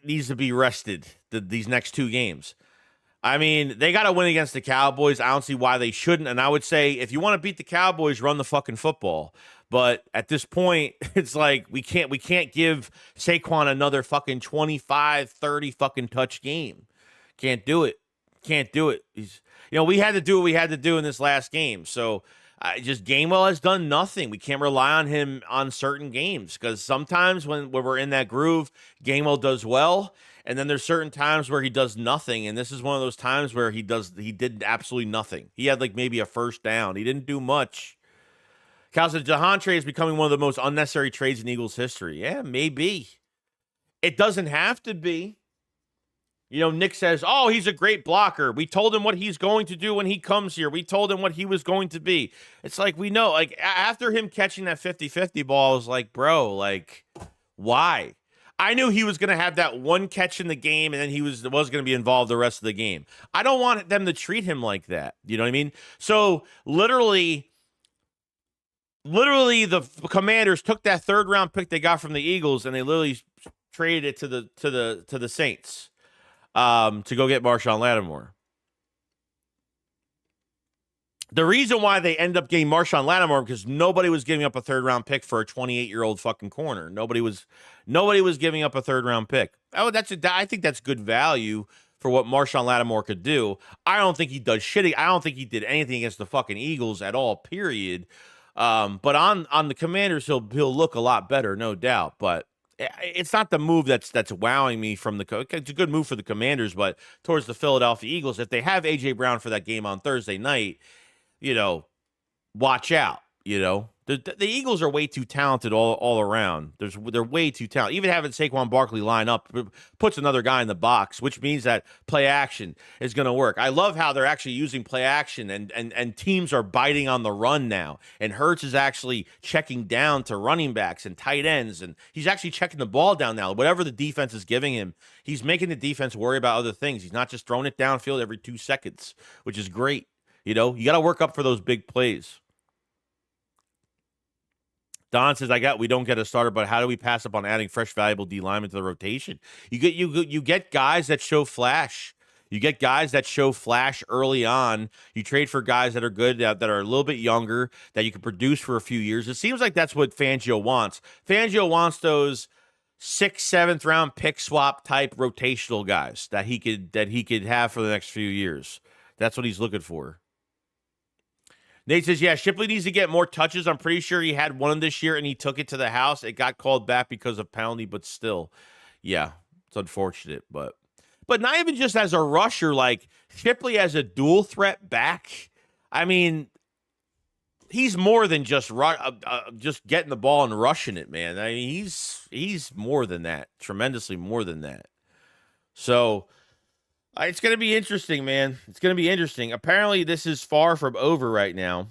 needs to be rested these next 2 games. I mean, they got to win against the Cowboys. I don't see why they shouldn't. And I would say, if you want to beat the Cowboys, run the fucking football. But at this point, it's like we can't give Saquon another fucking 25, 30 fucking touch game. Can't do it. He's, we had to do what we had to do in this last game. So just Gainwell has done nothing. We can't rely on him on certain games, because sometimes when we're in that groove, Gainwell does well. And then there's certain times where he does nothing. And this is one of those times where he did absolutely nothing. He had like maybe a first down. He didn't do much. Cal said Jahan trade is becoming one of the most unnecessary trades in Eagles history. Yeah, maybe. It doesn't have to be. Nick says, oh, he's a great blocker. We told him what he's going to do when he comes here. We told him what he was going to be. It's like, we know, like, after him catching that 50-50 ball, I was like, bro, like, why? I knew he was going to have that one catch in the game, and then he was going to be involved the rest of the game. I don't want them to treat him like that. You know what I mean? So literally the Commanders took that 3rd round pick they got from the Eagles, and they literally traded it to the Saints. To go get Marshawn Lattimore. The reason why they end up getting Marshawn Lattimore, because nobody was giving up a 3rd round pick for a 28-year-old fucking corner. Nobody was giving up a 3rd round pick. I think that's good value for what Marshawn Lattimore could do. I don't think he does shitty. I don't think he did anything against the fucking Eagles at all, period. But on the Commanders, he'll look a lot better, no doubt. But it's not the move that's wowing me from it's a good move for the Commanders, but towards the Philadelphia Eagles, if they have A.J. Brown for that game on Thursday night, watch out. The Eagles are way too talented all around. They're way too talented. Even having Saquon Barkley line up puts another guy in the box, which means that play action is going to work. I love how they're actually using play action, and teams are biting on the run now. And Hurts is actually checking down to running backs and tight ends, and he's actually checking the ball down now. Whatever the defense is giving him, he's making the defense worry about other things. He's not just throwing it downfield every 2 seconds, which is great. You got to work up for those big plays. Don says, we don't get a starter, but how do we pass up on adding fresh, valuable D linemen to the rotation? You get guys that show flash. You get guys that show flash early on. You trade for guys that are good, that are a little bit younger, that you can produce for a few years. It seems like that's what Fangio wants. Fangio wants those 6th, 7th round pick swap type rotational guys that he could have for the next few years. That's what he's looking for. Nate says, yeah, Shipley needs to get more touches. I'm pretty sure he had one this year and he took it to the house. It got called back because of penalty, but still, yeah, it's unfortunate. But not even just as a rusher, like Shipley as a dual threat back. I mean, he's more than just getting the ball and rushing it, man. I mean, he's more than that, tremendously more than that. So it's going to be interesting, man. It's going to be interesting. Apparently, this is far from over right now.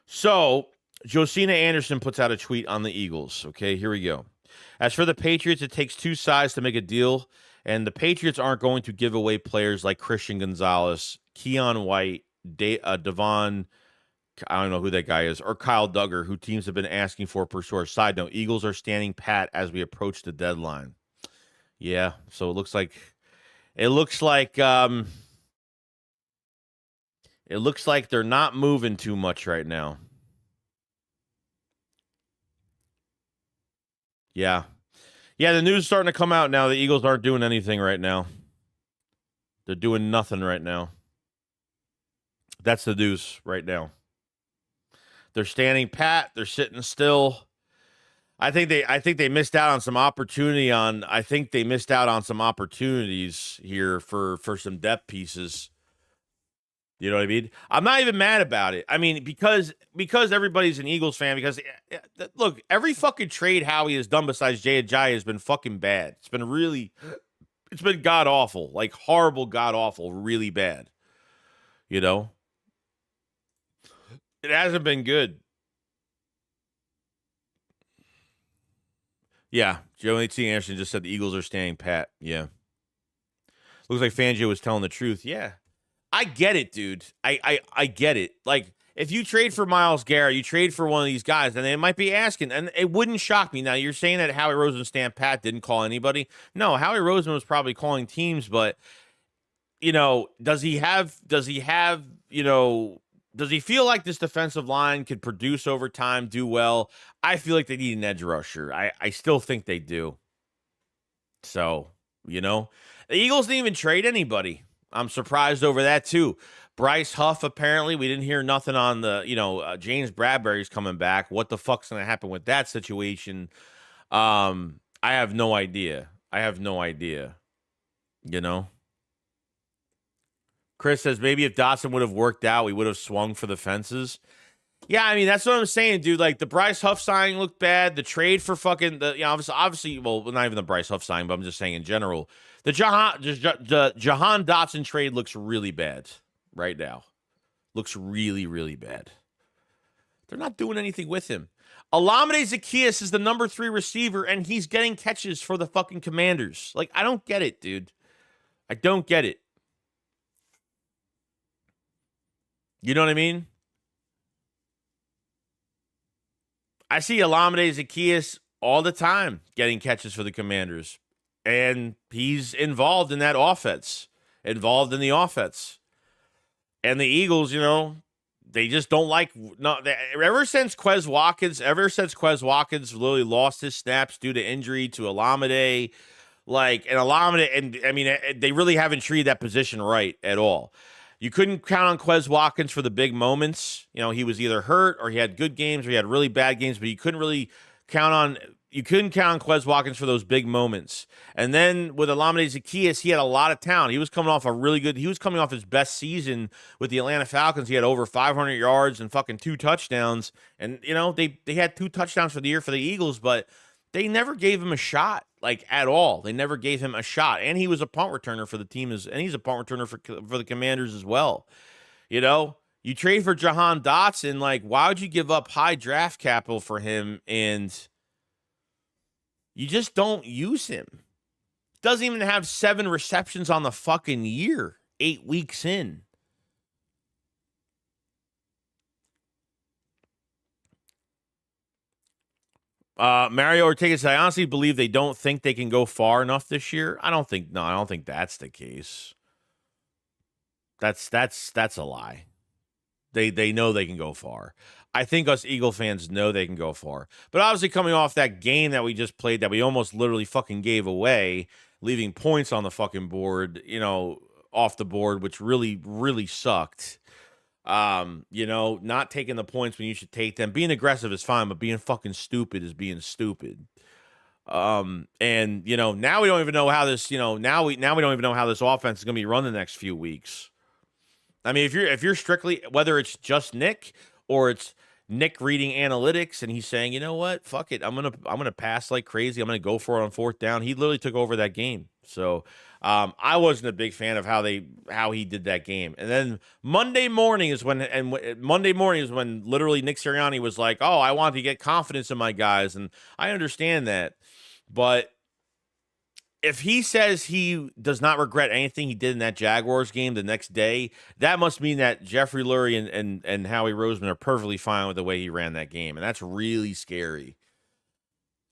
So, Josina Anderson puts out a tweet on the Eagles. Okay, here we go. As for the Patriots, it takes 2 sides to make a deal, and the Patriots aren't going to give away players like Christian Gonzalez, Keon White, Devon I don't know who that guy is, or Kyle Duggar, who teams have been asking for sure. Side note, Eagles are standing pat as we approach the deadline. Yeah, so it looks like they're not moving too much right now. Yeah. Yeah, the news is starting to come out now. The Eagles aren't doing anything right now. They're doing nothing right now. That's the news right now. They're standing pat. They're sitting still. I think they missed out on some opportunity on. I think they missed out on some opportunities here for some depth pieces. You know what I mean? I'm not even mad about it. I mean, because everybody's an Eagles fan. Because look, every fucking trade Howie has done besides Jay Ajayi has been fucking bad. It's been god awful, like horrible, god awful, really bad. You know, it hasn't been good. Yeah, Joe T. Anderson just said the Eagles are staying pat. Yeah, looks like Fangio was telling the truth. Yeah, I get it, dude. I get it. Like, if you trade for Myles Garrett, you trade for one of these guys, and they might be asking, and it wouldn't shock me. Now, you're saying that Howie Roseman stand pat didn't call anybody. No, Howie Roseman was probably calling teams, but does he feel like this defensive line could produce over time, do well? I feel like they need an edge rusher. I still think they do. So, the Eagles didn't even trade anybody. I'm surprised over that too. Bryce Huff, apparently, we didn't hear nothing on the, James Bradbury's coming back. What the fuck's going to happen with that situation? I have no idea. Chris says maybe if Dotson would have worked out, we would have swung for the fences. Yeah, I mean, that's what I'm saying, dude. Like, the Bryce Huff signing looked bad. The trade for fucking obviously, well, not even the Bryce Huff signing, but I'm just saying in general, the Jahan Dotson trade looks really bad right now. Looks really, really bad. They're not doing anything with him. Olamide Zaccheaus is the number 3 receiver, and he's getting catches for the fucking Commanders. Like, I don't get it, dude. I don't get it. You know what I mean? I see Olamide Zaccheaus all the time getting catches for the Commanders. And he's involved in that offense. Involved in the offense. And the Eagles, they just don't like ever since Quez Watkins literally lost his snaps due to injury to Olamide. They really haven't treated that position right at all. You couldn't count on Quez Watkins for the big moments. He was either hurt or he had good games or he had really bad games, but you couldn't count on Quez Watkins for those big moments. And then with Olamide Zaccheaus, he had a lot of talent. He was coming off his best season with the Atlanta Falcons. He had over 500 yards and fucking 2 touchdowns. And, they had 2 touchdowns for the year for the Eagles, but they never gave him a shot, like, at all. They never gave him a shot. And he was a punt returner for the team, and he's a punt returner for the Commanders as well. You trade for Jahan Dotson, like, why would you give up high draft capital for him and you just don't use him? Doesn't even have 7 receptions on the fucking year, 8 weeks in. Mario Ortega said, I honestly believe they don't think they can go far enough this year. I don't think that's the case. That's a lie. They know they can go far. I think us Eagle fans know they can go far. But obviously coming off that game that we just played that we almost literally fucking gave away, leaving points on the fucking board, off the board, which really, really sucked. Not taking the points when you should take them. Being aggressive is fine, but being fucking stupid is being stupid. Now we don't even know how this, now we don't even know how this offense is going to be run the next few weeks. I mean, if you're strictly, whether it's just Nick or it's Nick reading analytics and he's saying, you know what, fuck it, I'm gonna pass like crazy. I'm gonna go for it on 4th down. He literally took over that game. So I wasn't a big fan of how he did that game. And then Monday morning is when literally Nick Sirianni was like, oh, I want to get confidence in my guys, and I understand that, but if he says he does not regret anything he did in that Jaguars game the next day, that must mean that Jeffrey Lurie and Howie Roseman are perfectly fine with the way he ran that game. And that's really scary.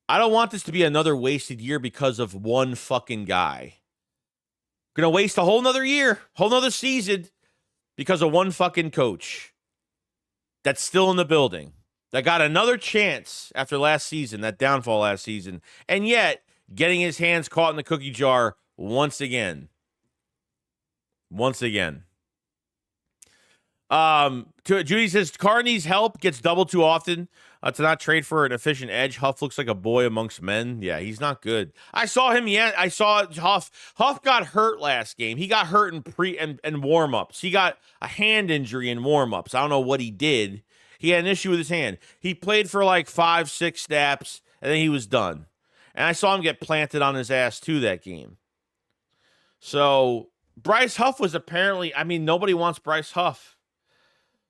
I don't want this to be another wasted year because of one fucking guy. Gonna waste a whole nother year, whole nother season because of one fucking coach that's still in the building, that got another chance after last season, that downfall last season, and yet getting his hands caught in the cookie jar once again. Once again. Judy says Carr needs help, gets doubled too often to not trade for an efficient edge. Huff looks like a boy amongst men. Yeah, he's not good. I saw him. Yeah, I saw Huff. Huff got hurt last game. He got hurt in and warm-ups. He got a hand injury in warm-ups. I don't know what he did. He had an issue with his hand. He played for like 5-6 snaps, and then he was done. And I saw him get planted on his ass too that game. So Bryce Huff was apparently, I mean, nobody wants Bryce Huff.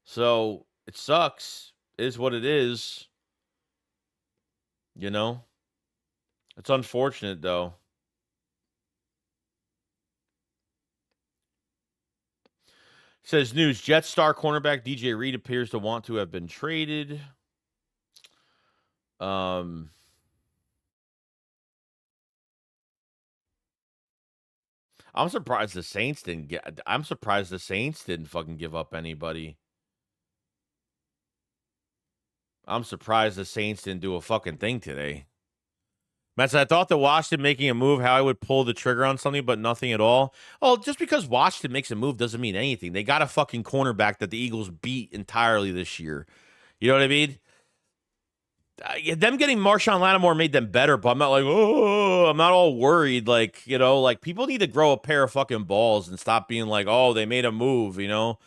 So it sucks. It is what it is. You know? It's unfortunate, though. Says news, Jets star cornerback DJ Reed appears to want to have been traded. I'm surprised the Saints didn't get. I'm surprised the Saints didn't fucking give up anybody. I'm surprised the Saints didn't do a fucking thing today. Matt said, I thought that Washington making a move, how I would pull the trigger on something, but nothing at all. Oh, just because Washington makes a move doesn't mean anything. They got a fucking cornerback that the Eagles beat entirely this year. You know what I mean? Them getting Marshawn Lattimore made them better, but I'm not like, oh, I'm not all worried. Like, you know, like people need to grow a pair of fucking balls and stop being like, oh, they made a move, you know?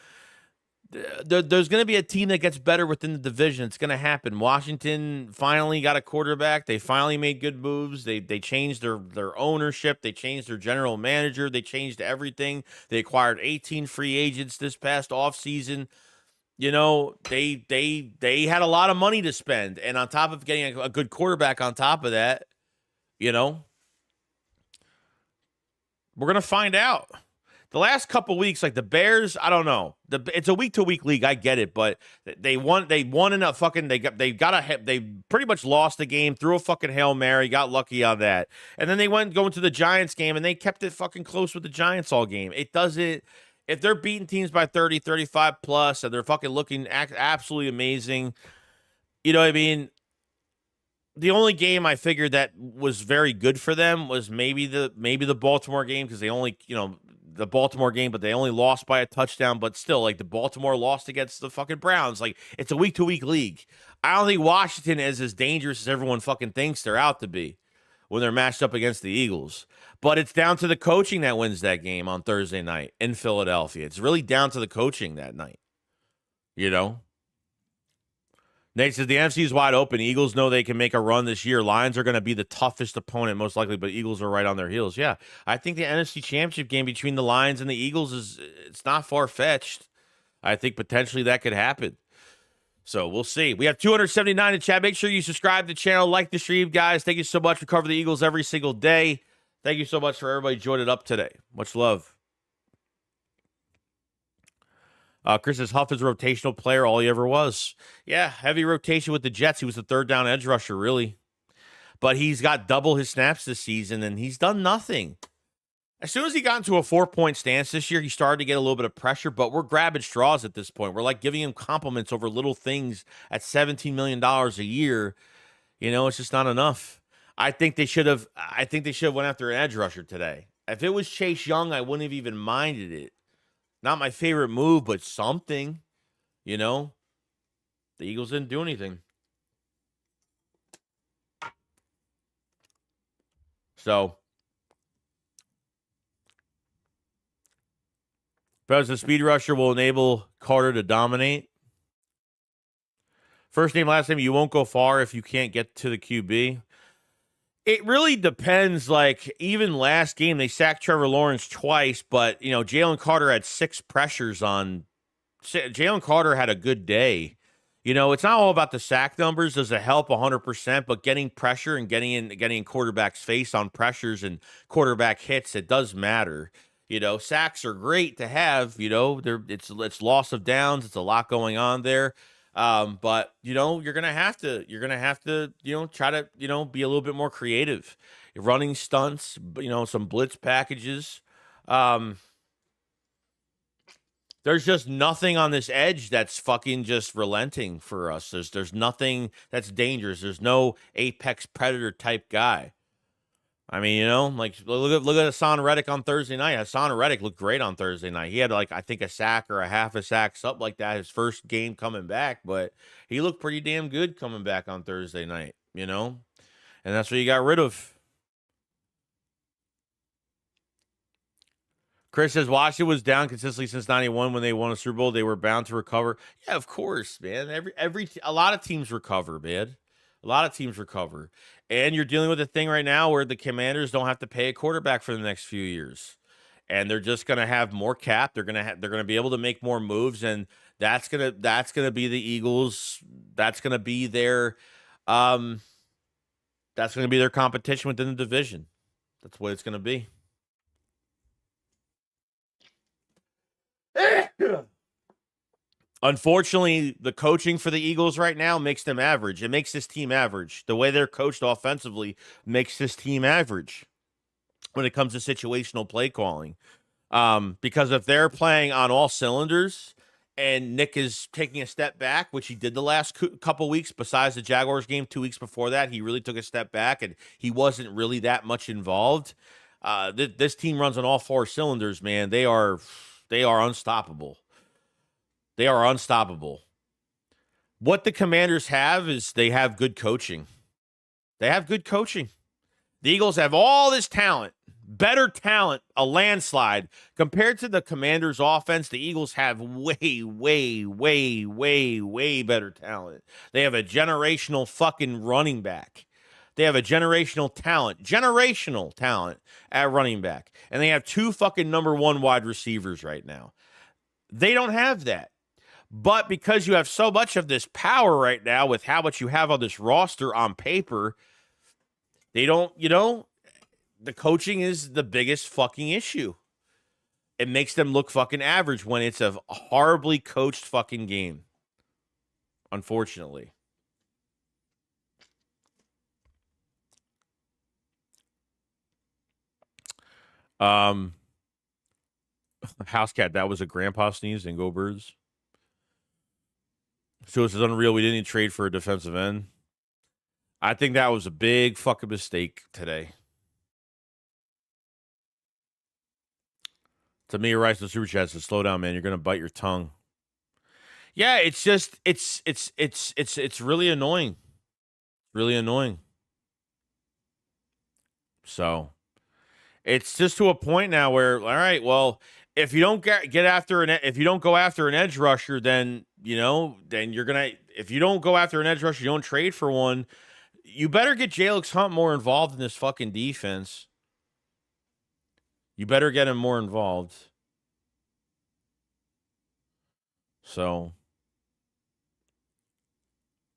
There's going to be a team that gets better within the division. It's going to happen. Washington finally got a quarterback. They finally made good moves. They changed their ownership. They changed their general manager. They changed everything. They acquired 18 free agents this past offseason. You know, they had a lot of money to spend. And on top of getting a good quarterback on top of that, you know, we're going to find out. The last couple weeks, like the Bears, I don't know. It's a week-to-week league. I get it, but they won in a fucking. They pretty much lost the game, threw a fucking Hail Mary, got lucky on that, and then they went going to the Giants game and they kept it fucking close with the Giants all game. It doesn't. If they're beating teams by 30, 35 plus, and they're fucking looking absolutely amazing, you know what I mean? The only game I figured that was very good for them was maybe the Baltimore game because they only, you know, the Baltimore game, but they only lost by a touchdown. But still, like the Baltimore lost against the fucking Browns. Like it's a week-to-week league. I don't think Washington is as dangerous as everyone fucking thinks they're out to be when they're matched up against the Eagles. But it's down to the coaching that wins that game on Thursday night in Philadelphia. It's really down to the coaching that night. You know? Nate says the NFC is wide open. Eagles know they can make a run this year. Lions are going to be the toughest opponent, most likely, but Eagles are right on their heels. Yeah, I think the NFC Championship game between the Lions and the Eagles it's not far-fetched. I think potentially that could happen. So we'll see. We have 279 in chat. Make sure you subscribe to the channel, like the stream, guys. Thank you so much for covering the Eagles every single day. Thank you so much for everybody joining up today. Much love. Chris says Huff is a rotational player, all he ever was. Yeah, heavy rotation with the Jets. He was the third down edge rusher, really. But he's got double his snaps this season, and he's done nothing. As soon as he got into a 4-point stance this year, he started to get a little bit of pressure, but we're grabbing straws at this point. We're like giving him compliments over little things at $17 million a year. You know, it's just not enough. I think they should have went after an edge rusher today. If it was Chase Young, I wouldn't have even minded it. Not my favorite move, but something, you know. The Eagles didn't do anything. So, because the speed rusher will enable Carter to dominate. First name, last name, you won't go far if you can't get to the QB. It really depends. Like, even last game, they sacked Trevor Lawrence twice, but, you know, Jalen Carter had 6 pressures on. Jalen Carter had a good day. It's not all about the sack numbers. Does it help 100%? But getting pressure and getting quarterback's face on pressures and quarterback hits, it does matter. Sacks are great to have. It's loss of downs. It's a lot going on there. But you're gonna have to try to be a little bit more creative, running stunts, some blitz packages. There's just nothing on this edge that's fucking just relenting for us. There's nothing that's dangerous. There's no apex predator type guy. I mean, like look at Hassan Reddick on Thursday night. Hassan Reddick looked great on Thursday night. He had I think a sack or a half a sack, something like that, his first game coming back, but he looked pretty damn good coming back on Thursday night, and that's what you got rid of. Chris says Washington was down consistently since '91 when they won a Super Bowl. They were bound to recover. Yeah, of course, man. A lot of teams recover, man. A lot of teams recover. And you're dealing with a thing right now where the Commanders don't have to pay a quarterback for the next few years. And they're just going to have more cap. They're going to be able to make more moves, and that's going to be the Eagles. That's going to be their competition within the division. That's what it's going to be. Unfortunately, the coaching for the Eagles right now makes them average. It makes this team average. The way they're coached offensively makes this team average when it comes to situational play calling. Because if they're playing on all cylinders and Nick is taking a step back, which he did the last couple weeks, besides the Jaguars game 2 weeks before that, he really took a step back and he wasn't really that much involved. This team runs on all four cylinders, man. They are unstoppable. They are unstoppable. What the Commanders have is they have good coaching. They have good coaching. The Eagles have all this talent, better talent, a landslide. Compared to the Commanders' offense, the Eagles have way, way, way, way, way better talent. They have a generational fucking running back. They have a generational talent at running back. And they have two fucking number one wide receivers right now. They don't have that. But because you have so much of this power right now with how much you have on this roster on paper, they don't, the coaching is the biggest fucking issue. It makes them look fucking average when it's a horribly coached fucking game. Unfortunately. House Cat, that was a grandpa sneeze and go Birds. So this is unreal. We didn't even trade for a defensive end. I think that was a big fucking mistake today. To me, Rice the super chat says, "Slow down, man. You're gonna bite your tongue." Yeah, it's just it's really annoying. Really annoying. So it's just to a point now where, all right, well, if you don't if you don't go after an edge rusher, then then you're gonna. If you don't go after an edge rusher, you don't trade for one. You better get Jalix Hunt more involved in this fucking defense. You better get him more involved. So,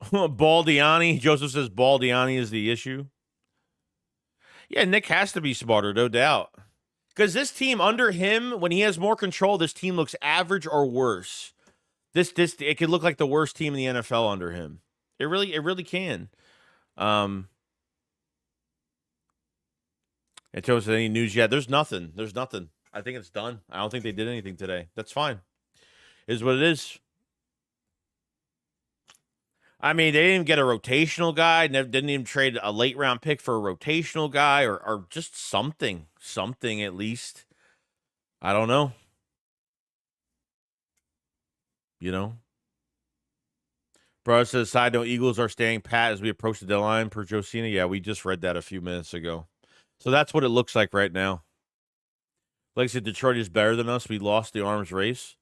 Baldiani. Joseph says Baldiani is the issue. Yeah, Nick has to be smarter, no doubt. Because this team under him, when he has more control, this team looks average or worse. It could look like the worst team in the NFL under him. It really can. In terms of any news yet, there's nothing. I think it's done. I don't think they did anything today. That's fine. It is what it is. I mean, they didn't even get a rotational guy. Didn't even trade a late round pick for a rotational guy or just something at least. I don't know. Bro says, side note, Eagles are staying pat as we approach the deadline per Josina. Yeah, we just read that a few minutes ago. So that's what it looks like right now. Like I said, Detroit is better than us. We lost the arms race.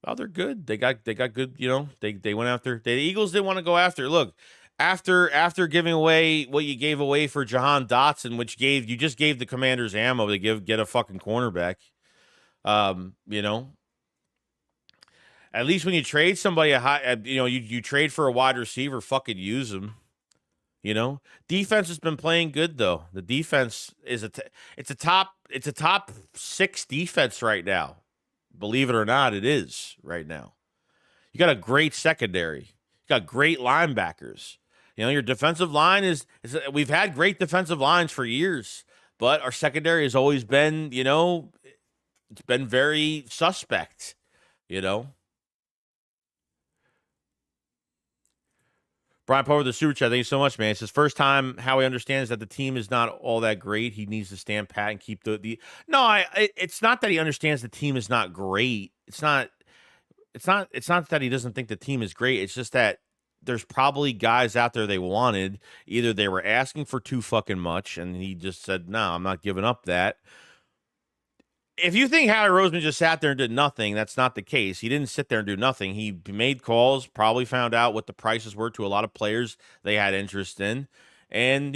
Oh, they're good. They got good, they went after. The Eagles didn't want to go after. Look, after giving away what you gave away for Jahan Dotson, which you just gave the Commanders ammo to get a fucking cornerback. At least when you trade somebody a high, you trade for a wide receiver, fucking use them. Defense has been playing good though. The defense is it's a top 6 defense right now. Believe it or not, it is right now. You got a great secondary. You got great linebackers. Your defensive line is we've had great defensive lines for years, but our secondary has always been, it's been very suspect, Brian Power, the super chat. Thank you so much, man. It's his first time. Howie understands that the team is not all that great. He needs to stand pat and keep the. No, it's not that he understands the team is not great. It's not that he doesn't think the team is great. It's just that there's probably guys out there they wanted. Either they were asking for too fucking much, and he just said, "No, I'm not giving up that." If you think Howie Roseman just sat there and did nothing, that's not the case. He didn't sit there and do nothing. He made calls, probably found out what the prices were to a lot of players they had interest in. And,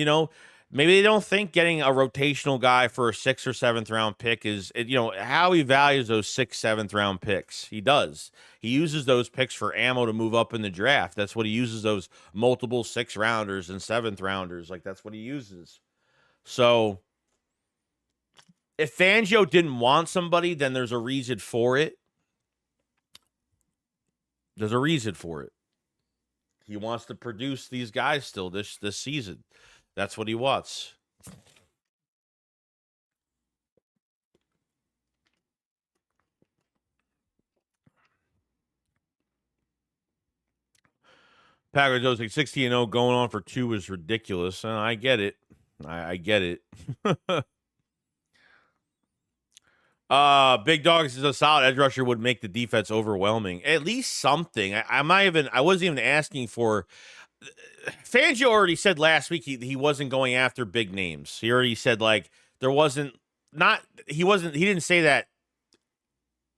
maybe they don't think getting a rotational guy for a 6th or 7th round pick is, Howie values those 6th, 7th round picks. He does. He uses those picks for ammo to move up in the draft. That's what he uses, those multiple 6th rounders and 7th rounders. Like, that's what he uses. So if Fangio didn't want somebody, then there's a reason for it. There's a reason for it. He wants to produce these guys still this season. That's what he wants. Packers Joe's like 16-0 going on for 2 is ridiculous. I get it. I get it. Big Dogs is a solid edge rusher would make the defense overwhelming. At least something. I wasn't even asking for. Fangio already said last week he wasn't going after big names. He already said he didn't say that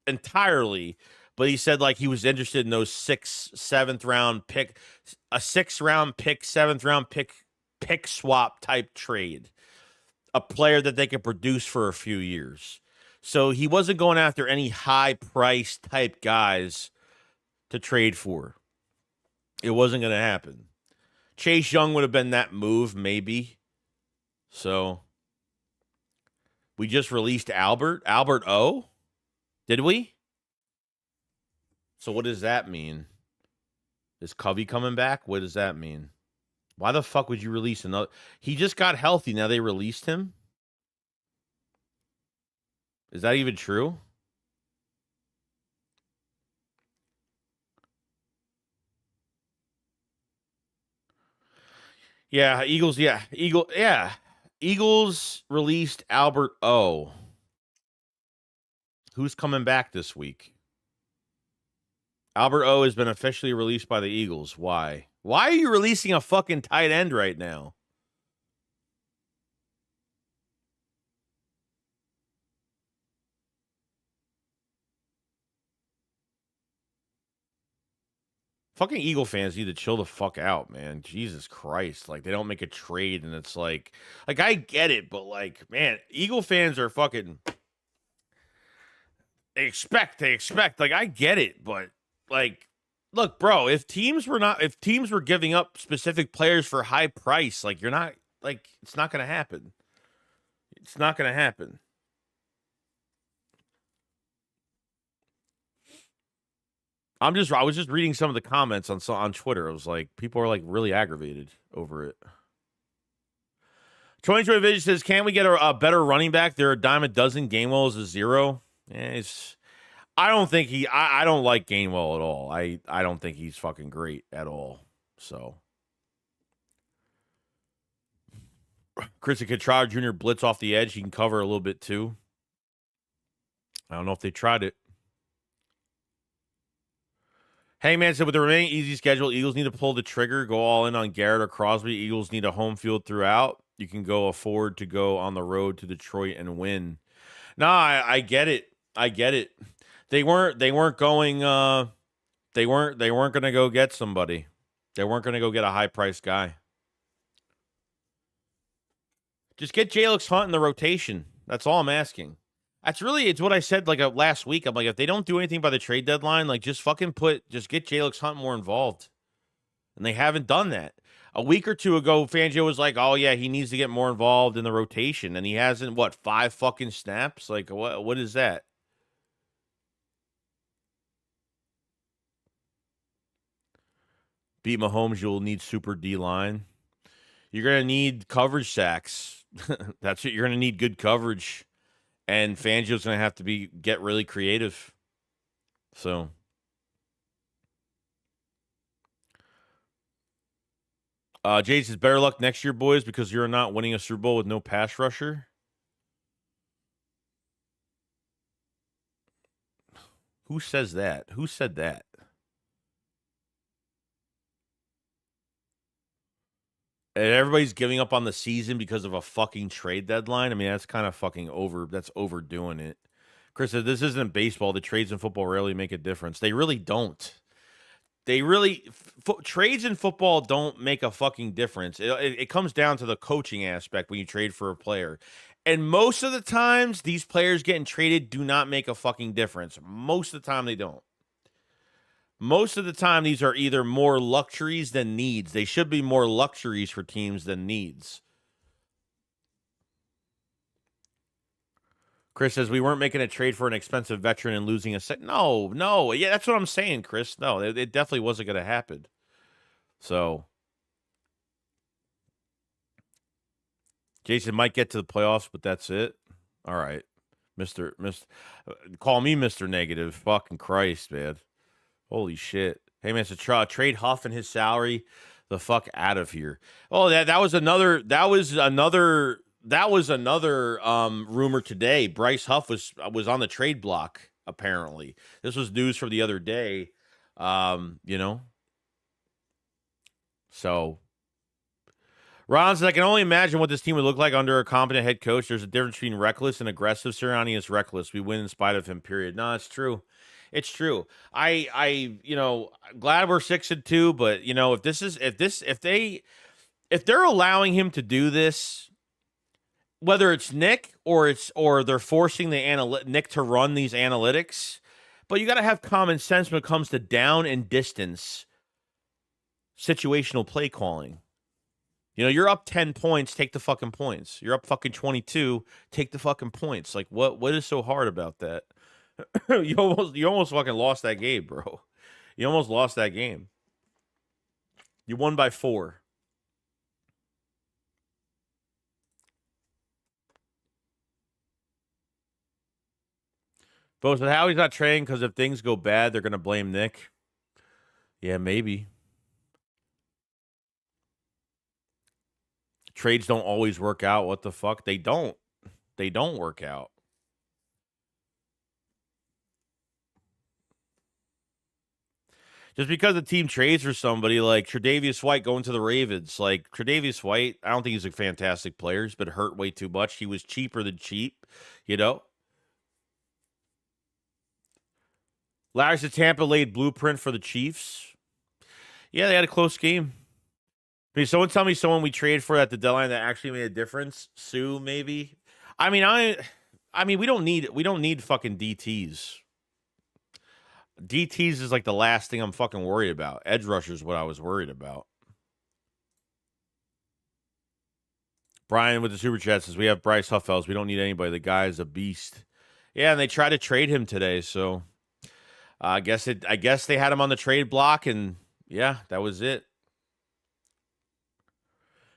entirely, but he said he was interested in those 6th, 7th round pick, a 6th round pick, 7th round pick swap type trade, a player that they could produce for a few years. So he wasn't going after any high price type guys to trade for. It wasn't going to happen. Chase Young would have been that move, maybe. So we just released Albert O. Did we? So what does that mean? Is Covey coming back? What does that mean? Why the fuck would you release another? He just got healthy. Now they released him? Is that even true? Yeah, Eagles. Yeah, Eagles released Albert O. Who's coming back this week? Albert O has been officially released by the Eagles. Why? Why are you releasing a fucking tight end right now? Fucking Eagle fans need to chill the fuck out, man. Jesus Christ. They don't make a trade and it's like I get it, but man, Eagle fans are fucking they expect. I get it, but look, bro, if teams were giving up specific players for high price, you're not it's not gonna happen. It's not gonna happen. I was just reading some of the comments on Twitter. It was people are really aggravated over it. 2020 Vision says, can we get a better running back? They're a dime a dozen. Gainwell is a 0. I don't think I don't like Gainwell at all. I don't think he's fucking great at all. So Christian Contrada Jr. blitz off the edge. He can cover a little bit too. I don't know if they tried it. Hangman said, with the remaining easy schedule, Eagles need to pull the trigger, go all in on Garrett or Crosby. Eagles need a home field throughout. You can afford to go on the road to Detroit and win. No, I get it. I get it. They weren't going they weren't going to go get somebody. They weren't going to go get a high priced guy. Just get Jalix Hunt in the rotation. That's all I'm asking. It's what I said like last week. I'm like, if they don't do anything by the trade deadline, like just get Jalix Hunt more involved. And they haven't done that. A week or two ago, Fangio was like, oh yeah, he needs to get more involved in the rotation. And he hasn't, 5 fucking snaps? Like, what is that? Beat Mahomes, you'll need super D line. You're gonna need coverage sacks. That's what you're gonna need, good coverage. And Fangio's gonna have to get really creative. So Jay says, better luck next year, boys, because you're not winning a Super Bowl with no pass rusher. Who says that? Who said that? And everybody's giving up on the season because of a fucking trade deadline. I mean, that's kind of fucking over. That's overdoing it. Chris said, this isn't baseball. The trades in football rarely make a difference. They really don't. Trades in football don't make a fucking difference. It comes down to the coaching aspect when you trade for a player. And most of the times, these players getting traded do not make a fucking difference. Most of the time, they don't. Most of the time, these are either more luxuries than needs. They should be more luxuries for teams than needs. Chris says, we weren't making a trade for an expensive veteran and losing a set. No. Yeah, that's what I'm saying, Chris. No, it definitely wasn't going to happen. So, Jason might get to the playoffs, but that's it. All right. Call me Mr. Negative. Fucking Christ, man. Holy shit. Hey, man, it's a trade Huff and his salary the fuck out of here. Oh, that was another rumor today. Bryce Huff was on the trade block, apparently. This was news from the other day. So Ron says, I can only imagine what this team would look like under a competent head coach. There's a difference between reckless and aggressive. Sirianni is reckless. We win in spite of him, period. No, it's true. It's true. I glad we're 6-2, but if they're allowing him to do this, whether it's Nick or they're forcing Nick to run these analytics, but you got to have common sense when it comes to down and distance situational play calling. You're up 10 points, take the fucking points. You're up fucking 22, take the fucking points. Like what is so hard about that? You almost fucking lost that game, bro. You almost lost that game. You won by 4. Bo said Howie's not trading because if things go bad, they're going to blame Nick. Yeah, maybe. Trades don't always work out. What the fuck? They don't. They don't work out. Just because the team trades for somebody like Tre'Davious White going to the Ravens, like Tre'Davious White, I don't think he's a fantastic player. He's been hurt way too much. He was cheaper than cheap, Larry's the Tampa laid blueprint for the Chiefs. Yeah, they had a close game. I mean, someone tell me someone we traded for at the deadline that actually made a difference. Sue, maybe. I mean, we don't need fucking DTs. DTs is like the last thing I'm fucking worried about. Edge rushers is what I was worried about. Brian with the super chat says we have Bryce Huffels. We don't need anybody. The guy is a beast. Yeah, and they tried to trade him today, so I guess they had him on the trade block, and yeah, that was it.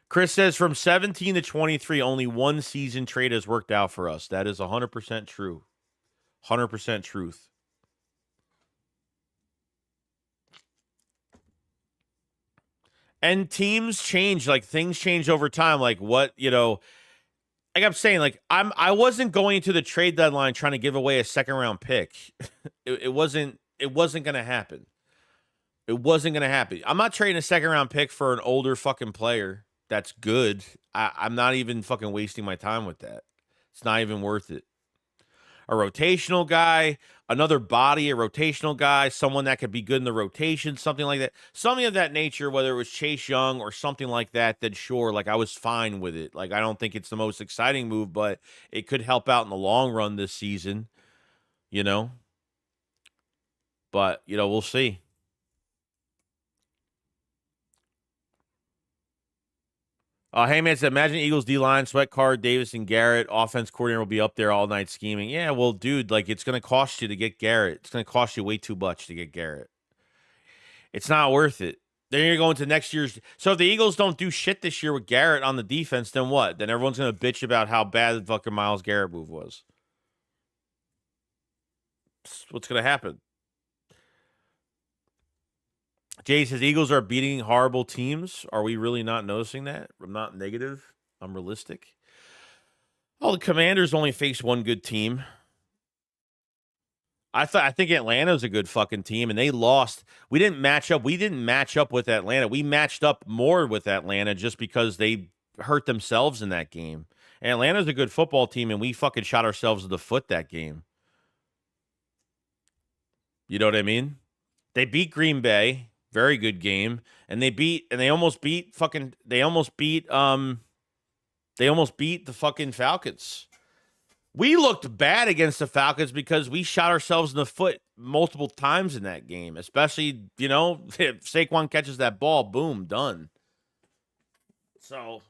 Chris says from 17 to 23, only one season trade has worked out for us. That is 100% true. 100% truth. And teams change, like things change over time. Like what, like I'm saying, like I wasn't going to the trade deadline trying to give away a second round pick. It wasn't gonna happen. It wasn't gonna happen. I'm not trading a second round pick for an older fucking player that's good. I'm not even fucking wasting my time with that. It's not even worth it. a rotational guy, another body, a rotational guy, someone that could be good in the rotation, something like that. Something of that nature, whether it was Chase Young or something like that, then sure, like I was fine with it. Like I don't think it's the most exciting move, but it could help out in the long run this season, you know? But, we'll see. Hey man said, imagine Eagles D line, Sweat Card, Davis, and Garrett. Offense coordinator will be up there all night scheming. Yeah, well, dude, like it's gonna cost you to get Garrett. It's gonna cost you way too much to get Garrett. It's not worth it. Then you're going to next year's. So if the Eagles don't do shit this year with Garrett on the defense, then what? Then everyone's gonna bitch about how bad the fucking Myles Garrett move was. What's gonna happen? Jay says Eagles are beating horrible teams. Are we really not noticing that? I'm not negative. I'm realistic. Oh, the Commanders only faced one good team. I think Atlanta's a good fucking team, and they lost. We didn't match up. We didn't match up with Atlanta. We matched up more with Atlanta just because they hurt themselves in that game. And Atlanta's a good football team, and we fucking shot ourselves in the foot that game. You know what I mean? They beat Green Bay, very good game, and they almost beat the fucking Falcons. We looked bad against the Falcons because we shot ourselves in the foot multiple times in that game, especially, if Saquon catches that ball, boom, done. So,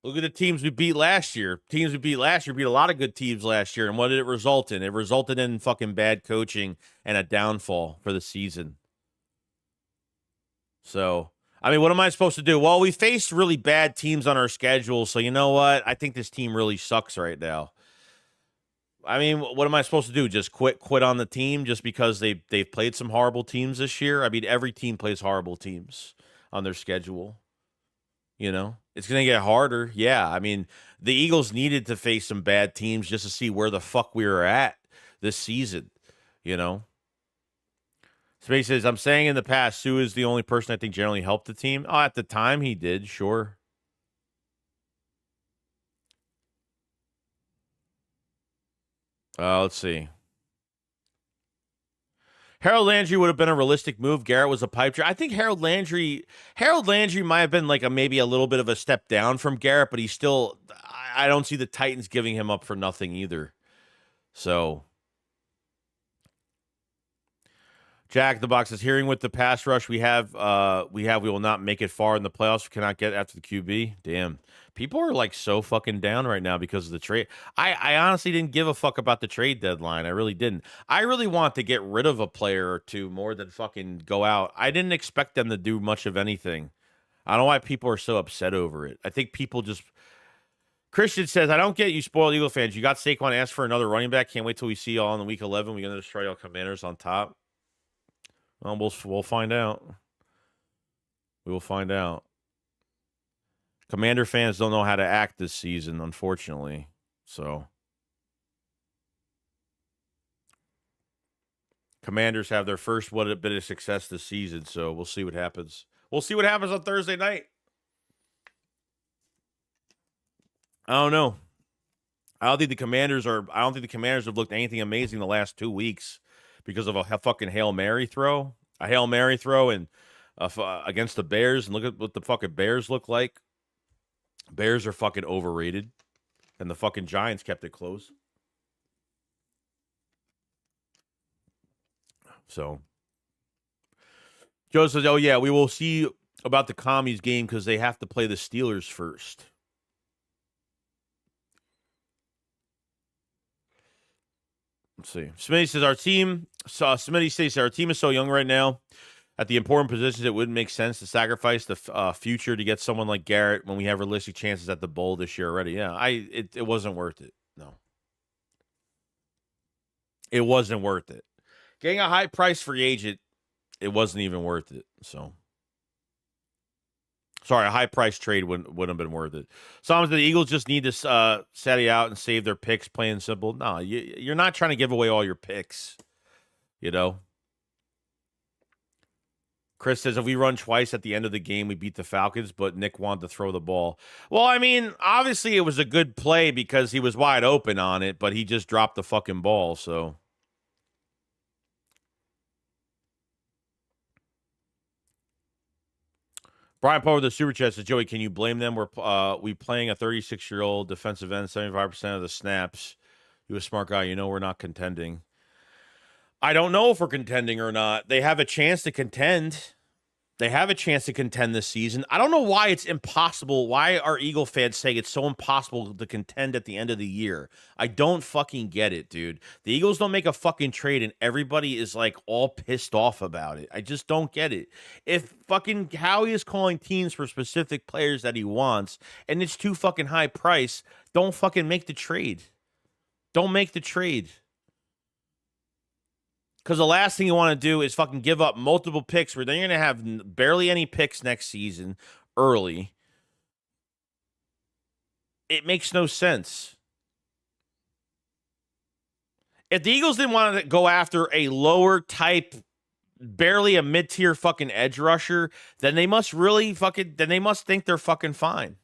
look at the teams we beat last year. Teams we beat last year beat a lot of good teams last year, and what did it result in? It resulted in fucking bad coaching and a downfall for the season. So, I mean, what am I supposed to do? Well, we faced really bad teams on our schedule, so you know what? I think this team really sucks right now. I mean, what am I supposed to do? Just quit on the team just because they've played some horrible teams this year? I mean, every team plays horrible teams on their schedule. It's going to get harder. Yeah, I mean, the Eagles needed to face some bad teams just to see where the fuck we were at this season, Somebody says, I'm saying in the past, Sue is the only person I think generally helped the team. Oh, at the time he did, sure. Let's see. Harold Landry would have been a realistic move. Garrett was a pipe dream. I think Harold Landry might have been like maybe a little bit of a step down from Garrett, but he's still. I don't see the Titans giving him up for nothing either. So, Jack the Box is hearing with the pass rush we will not make it far in the playoffs. We cannot get after the QB. Damn. People are like so fucking down right now because of the trade. I honestly didn't give a fuck about the trade deadline. I really didn't. I really want to get rid of a player or two more than fucking go out. I didn't expect them to do much of anything. I don't know why people are so upset over it. I think people just. Christian says, I don't get you spoiled Eagle fans. You got Saquon, asked for another running back. Can't wait till we see y'all in the week 11. We're going to destroy y'all Commanders on top. Well, we'll find out. We will find out. Commander fans don't know how to act this season, unfortunately. So, Commanders have their first bit of success this season, so we'll see what happens. We'll see what happens on Thursday night. I don't know. I don't think the Commanders have looked anything amazing the last 2 weeks because of a fucking Hail Mary throw. A Hail Mary throw and against the Bears, and look at what the fucking Bears look like. Bears are fucking overrated, and the fucking Giants kept it close. So, Joe says, oh, yeah, we will see about the Commies game because they have to play the Steelers first. Let's see. Smitty says, Smitty says, our team is so young right now. At the important positions, it wouldn't make sense to sacrifice the future to get someone like Garrett when we have realistic chances at the bowl this year already. Yeah, it wasn't worth it. No. It wasn't worth it. Getting a high price free agent, it wasn't even worth it. So, sorry, a high price trade wouldn't have been worth it. Sometimes the Eagles just need to set it out and save their picks, plain and simple. No, you're not trying to give away all your picks, Chris says if we run twice at the end of the game, we beat the Falcons, but Nick wanted to throw the ball. Well, I mean, obviously it was a good play because he was wide open on it, but he just dropped the fucking ball, so. Brian Poe with the super chat says, Joey, can you blame them? We playing a 36-year-old defensive end, 75% of the snaps. You a smart guy. You know we're not contending. I don't know if we're contending or not. They have a chance to contend. They have a chance to contend this season. I don't know why it's impossible. Why are Eagle fans saying it's so impossible to contend at the end of the year? I don't fucking get it, dude. The Eagles don't make a fucking trade and everybody is like all pissed off about it. I just don't get it. If fucking Howie is calling teams for specific players that he wants and it's too fucking high price, don't fucking make the trade. Don't make the trade. Because the last thing you want to do is fucking give up multiple picks where then you're going to have barely any picks next season early. It makes no sense. If the Eagles didn't want to go after a lower type, barely a mid-tier fucking edge rusher, then they must think they're fucking fine.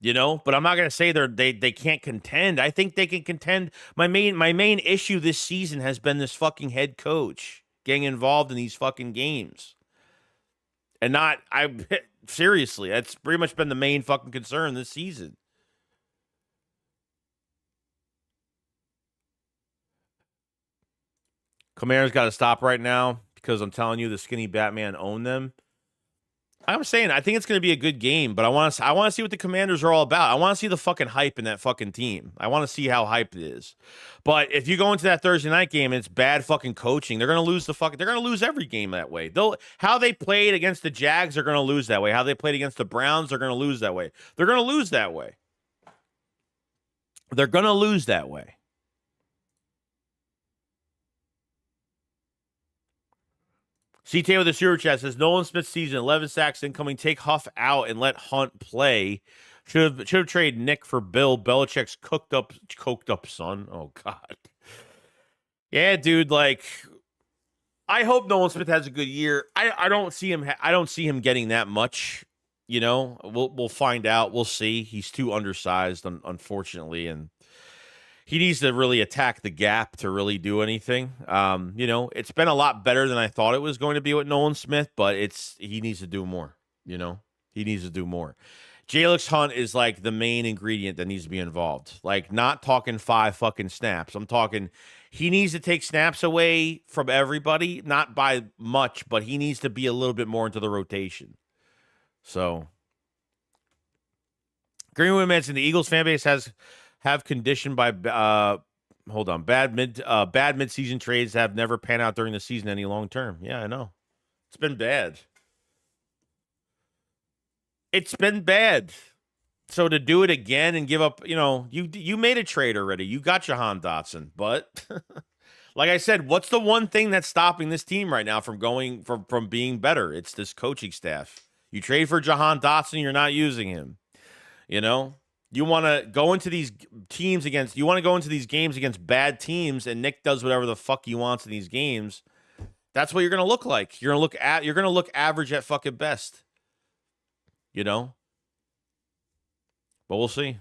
You know, but I'm not gonna say they can't contend. I think they can contend. My main issue this season has been this fucking head coach getting involved in these fucking games, and seriously. That's pretty much been the main fucking concern this season. Kamara's got to stop right now because I'm telling you, the skinny Batman owned them. I'm saying I think it's going to be a good game, but I want to see what the Commanders are all about. I want to see the fucking hype in that fucking team. I want to see how hyped it is. But if you go into that Thursday night game and it's bad fucking coaching, they're going to lose they're going to lose every game that way. How they played against the Jags, they're going to lose that way. How they played against the Browns, they're going to lose that way. They're going to lose that way. They're going to lose that way. CT with the super chat says Nolan Smith season 11 sacks incoming. Take Huff out and let Hunt play. Should have traded Nick for Bill Belichick's coked up son. Oh God. Yeah, dude. Like, I hope Nolan Smith has a good year. I don't see him getting that much. You know, we'll find out. We'll see. He's too undersized, unfortunately, and he needs to really attack the gap to really do anything. You know, it's been a lot better than I thought it was going to be with Nolan Smith, but he needs to do more. You know, he needs to do more. Jalix Hunt is like the main ingredient that needs to be involved. Like, not talking 5 fucking snaps. I'm talking he needs to take snaps away from everybody, not by much, but he needs to be a little bit more into the rotation. So, Greenwood mentioned the Eagles fan base have conditioned by bad mid-season trades have never panned out during the season any long term. Yeah, I know. It's been bad. It's been bad. So to do it again and give up, you made a trade already. You got Jahan Dotson, but like I said, what's the one thing that's stopping this team right now from going from being better? It's this coaching staff. You trade for Jahan Dotson, you're not using him. You know? You want to go into these games against bad teams, and Nick does whatever the fuck he wants in these games. That's what you're going to look like. You're going to look average at fucking best. You know? But we'll see.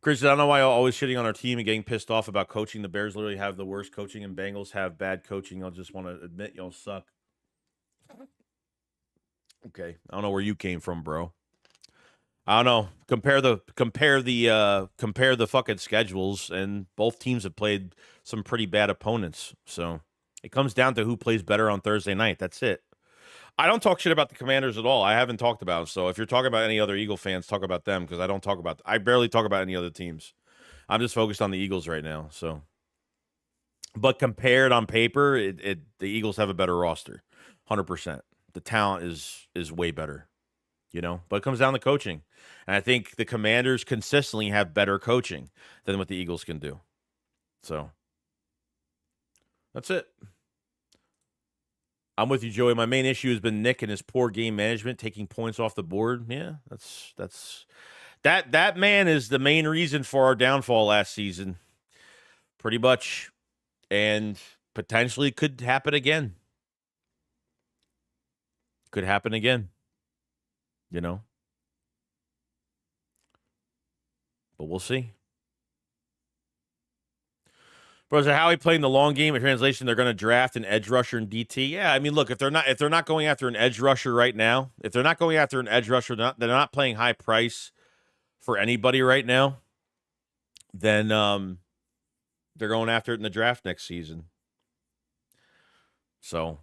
Chris, I don't know why I'm always shitting on our team and getting pissed off about coaching. The Bears literally have the worst coaching, and Bengals have bad coaching. I'll just want to admit y'all suck. Okay, I don't know where you came from, bro. I don't know. Compare the fucking schedules, and both teams have played some pretty bad opponents. So it comes down to who plays better on Thursday night. That's it. I don't talk shit about the Commanders at all. I haven't talked about them. So if you're talking about any other Eagle fans, talk about them, because I barely talk about any other teams. I'm just focused on the Eagles right now. So, but compared on paper, the Eagles have a better roster, 100%. The talent is way better, but it comes down to coaching. And I think the Commanders consistently have better coaching than what the Eagles can do. So that's it. I'm with you, Joey. My main issue has been Nick and his poor game management, taking points off the board. Yeah, That man is the main reason for our downfall last season, pretty much, and potentially could happen again. Could happen again, you know. But we'll see. Bro, so Howie playing the long game? In translation, they're going to draft an edge rusher in DT. Yeah, I mean, look, if they're not going after an edge rusher right now, if they're not going after an edge rusher, they're not playing high price for anybody right now, then they're going after it in the draft next season. So,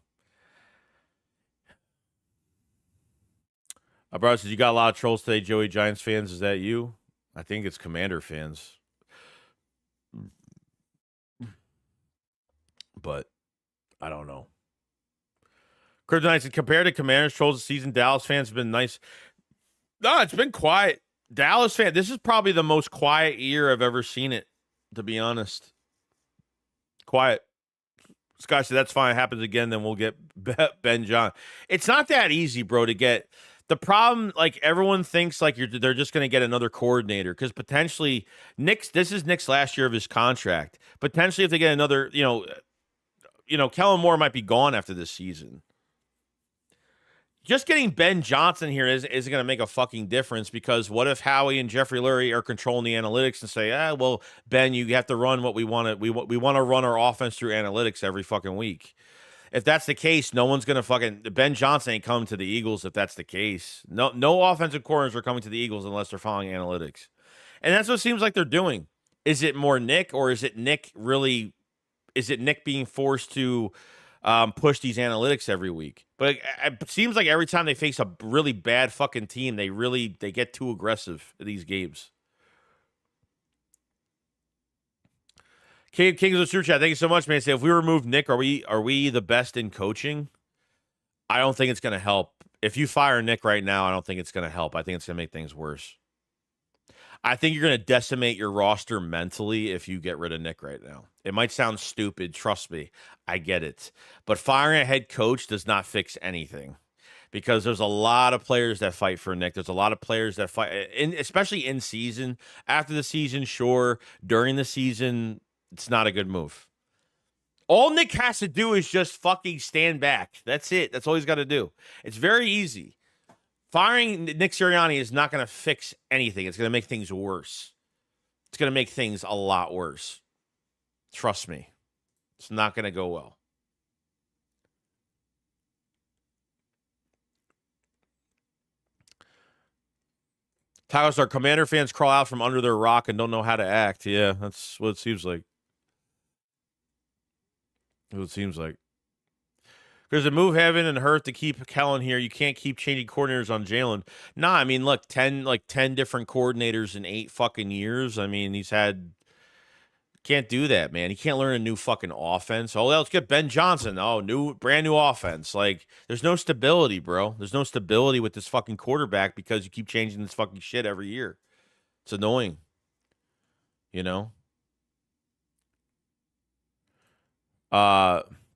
brother says you got a lot of trolls today, Joey. Giants fans, is that you? I think it's Commander fans. But I don't know. Kryptonite said, compared to Commanders trolls this season, Dallas fans have been nice. No, it's been quiet. Dallas fan, this is probably the most quiet year I've ever seen it, to be honest. Quiet. Scott said, that's fine. It happens again, then we'll get Ben John. It's not that easy, bro, to get. The problem, like, everyone thinks like they're just going to get another coordinator because potentially this is Nick's last year of his contract. Potentially, if they get another, Kellen Moore might be gone after this season. Just getting Ben Johnson here isn't going to make a fucking difference because what if Howie and Jeffrey Lurie are controlling the analytics and say, well, Ben, you have to run what we want to. We want to run our offense through analytics every fucking week. If that's the case, no one's going to fucking. Ben Johnson ain't coming to the Eagles if that's the case. No offensive corners are coming to the Eagles unless they're following analytics. And that's what it seems like they're doing. Is it more Nick or is it Nick really? Is it Nick being forced to push these analytics every week? But it seems like every time they face a really bad fucking team, they get too aggressive in these games. Kings of the Super Chat, thank you so much, man. Say, if we remove Nick, are we the best in coaching? I don't think it's going to help. If you fire Nick right now, I don't think it's going to help. I think it's going to make things worse. I think you're going to decimate your roster mentally if you get rid of Nick right now. It might sound stupid. Trust me. I get it. But firing a head coach does not fix anything because there's a lot of players that fight for Nick. There's a lot of players that fight, especially in season. After the season, sure. During the season, it's not a good move. All Nick has to do is just fucking stand back. That's it. That's all he's got to do. It's very easy. Firing Nick Sirianni is not going to fix anything. It's going to make things worse. It's going to make things a lot worse. Trust me. It's not going to go well. Tyler Star, Commander fans crawl out from under their rock and don't know how to act. Yeah, that's what it seems like. That's what it seems like. Because the move heaven and hurt to keep Kellen here. You can't keep changing coordinators on Jalen. Nah, I mean, look, 10 different coordinators in 8 fucking years. I mean, can't do that, man. He can't learn a new fucking offense. Oh, let's get Ben Johnson. Oh, brand new offense. Like, there's no stability, bro. There's no stability with this fucking quarterback because you keep changing this fucking shit every year. It's annoying.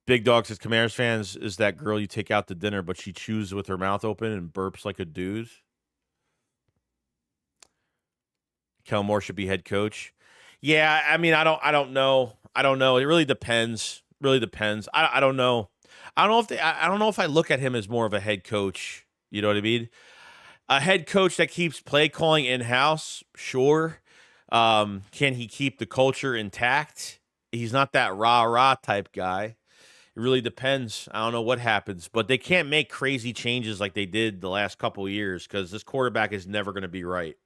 Big Dog says, Commanders fans is that girl you take out to dinner, but she chews with her mouth open and burps like a dude. Kellen Moore should be head coach. Yeah, I mean, I don't know. It really depends. I don't know. I don't know if I look at him as more of a head coach. You know what I mean? A head coach that keeps play calling in-house, sure. Can he keep the culture intact? He's not that rah-rah type guy. It really depends. I don't know what happens, but they can't make crazy changes like they did the last couple of years because this quarterback is never going to be right.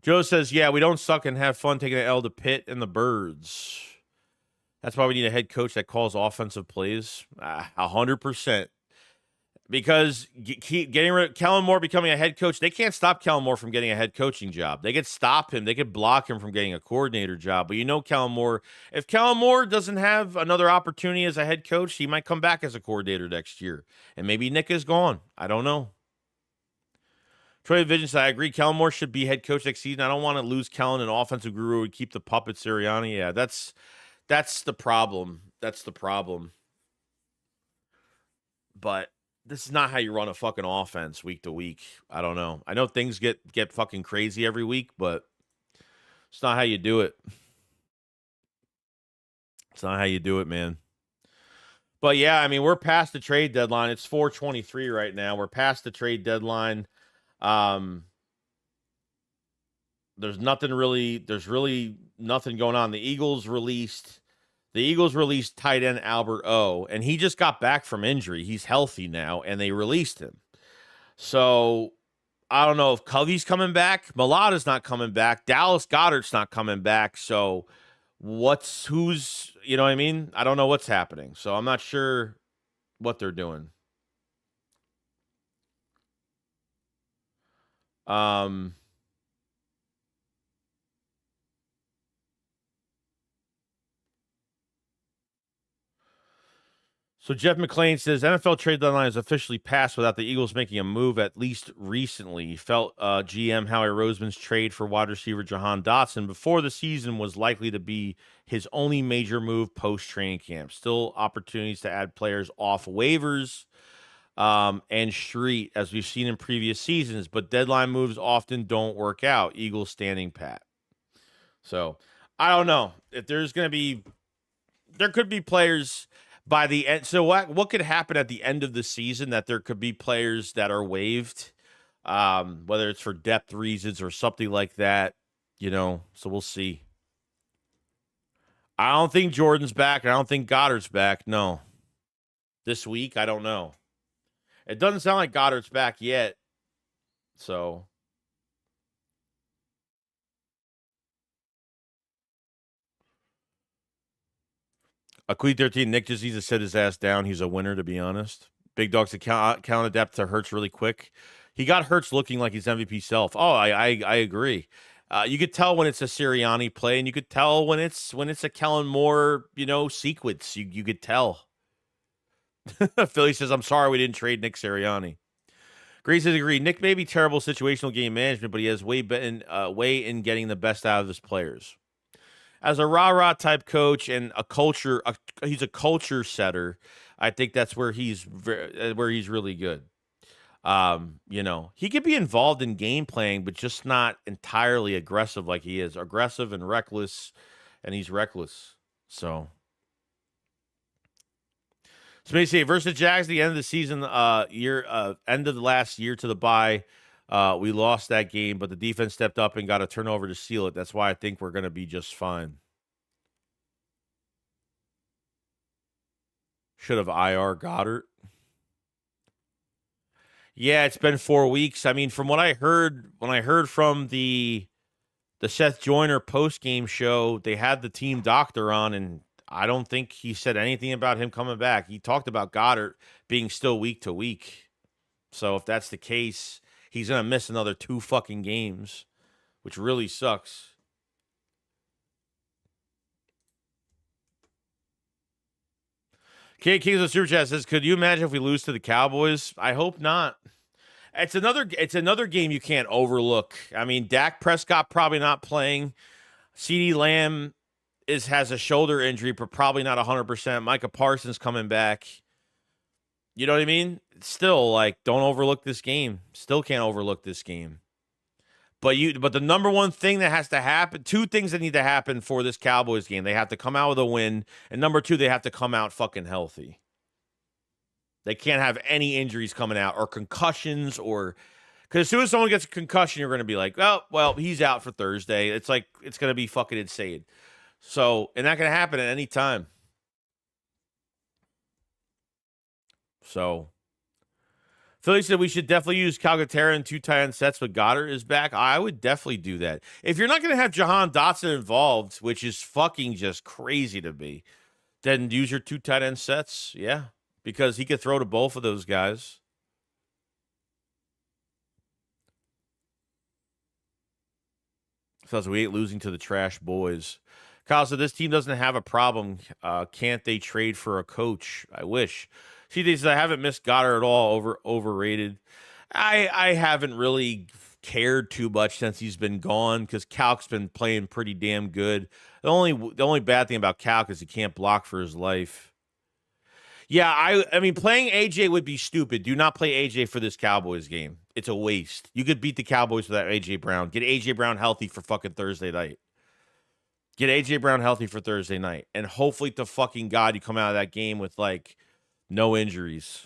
Joe says, yeah, we don't suck and have fun taking an L to Pitt and the Birds. That's why we need a head coach that calls offensive plays. 100%. Because getting rid of Kellen Moore becoming a head coach, they can't stop Kellen Moore from getting a head coaching job. They could stop him. They could block him from getting a coordinator job. But Kellen Moore, if Kellen Moore doesn't have another opportunity as a head coach, he might come back as a coordinator next year. And maybe Nick is gone. I don't know. Troy Division said, I agree. Kellen Moore should be head coach next season. I don't want to lose Kellen, an offensive guru would keep the puppet Sirianni. Yeah, that's the problem. but this is not how you run a fucking offense week to week. I don't know. I know things get fucking crazy every week, but it's not how you do it. It's not how you do it, man. But yeah, I mean, we're past the trade deadline. It's 4:23 right now. We're past the trade deadline. There's really nothing going on. The Eagles released tight end Albert O, and he just got back from injury. He's healthy now, and they released him. So I don't know if Covey's coming back. Mulata's not coming back. Dallas Goedert's not coming back. So who's, you know what I mean? I don't know what's happening. So I'm not sure what they're doing. So Jeff McClain says NFL trade deadline is officially passed without the Eagles making a move, at least recently. He felt GM Howie Roseman's trade for wide receiver Jahan Dotson before the season was likely to be his only major move post-training camp. Still opportunities to add players off waivers and street, as we've seen in previous seasons, but deadline moves often don't work out. Eagles standing pat. So I don't know if there could be players by the end. So what could happen at the end of the season that there could be players that are waived, whether it's for depth reasons or something like that, so we'll see. I don't think Jordan's back. I don't think Goddard's back. No. This week, I don't know. It doesn't sound like Goddard's back yet. So Queen 13, Nick just needs to sit his ass down. He's a winner, to be honest. Big Dog's count of depth to Hurts really quick. He got Hurts looking like his MVP self. Oh, I agree. You could tell when it's a Sirianni play, and you could tell when it's a Kellen Moore, sequence. You could tell. Philly says, I'm sorry we didn't trade Nick Sirianni. Grace says, agree. Nick may be terrible situational game management, but he has way in getting the best out of his players. As a rah-rah type coach and he's a culture setter. I think that's where he's really good. He could be involved in game playing, but just not entirely aggressive like he is. Aggressive and reckless, and he's reckless. So maybe say versus Jags, the end of the season, end of the last year to the bye. We lost that game, but the defense stepped up and got a turnover to seal it. That's why I think we're going to be just fine. Should have IR Goddard. Yeah, it's been 4 weeks. I mean, from what I heard, when I heard from the Seth Joyner post-game show, they had the team doctor on, and I don't think he said anything about him coming back. He talked about Goddard being still week to week. So if that's the case, he's going to miss another 2 fucking games, which really sucks. Kings of Super Chat says, could you imagine if we lose to the Cowboys? I hope not. It's another game you can't overlook. I mean, Dak Prescott probably not playing. CeeDee Lamb has a shoulder injury, but probably not 100%. Micah Parsons coming back. You know what I mean? Still, don't overlook this game. Still can't overlook this game. But the number one thing that has to happen, 2 things that need to happen for this Cowboys game. They have to come out with a win, and number 2, they have to come out fucking healthy. They can't have any injuries coming out or concussions because as soon as someone gets a concussion, you're going to be like, oh, well, he's out for Thursday. It's going to be fucking insane. So, and that can happen at any time. So, Philly said we should definitely use Calcaterra in 2 tight end sets, but Goddard is back. I would definitely do that. If you're not going to have Jahan Dotson involved, which is fucking just crazy to me, then use your 2 tight end sets. Yeah, because he could throw to both of those guys. So we ain't losing to the trash boys. Kyle said this team doesn't have a problem. Can't they trade for a coach? I wish. See, says I haven't missed Goddard at all. Overrated. I haven't really cared too much since he's been gone because Calc's been playing pretty damn good. The only bad thing about Calc is he can't block for his life. Yeah, I mean, playing AJ would be stupid. Do not play AJ for this Cowboys game. It's a waste. You could beat the Cowboys without AJ Brown. Get AJ Brown healthy for fucking Thursday night. Get AJ Brown healthy for Thursday night. And hopefully to fucking God you come out of that game with like no injuries.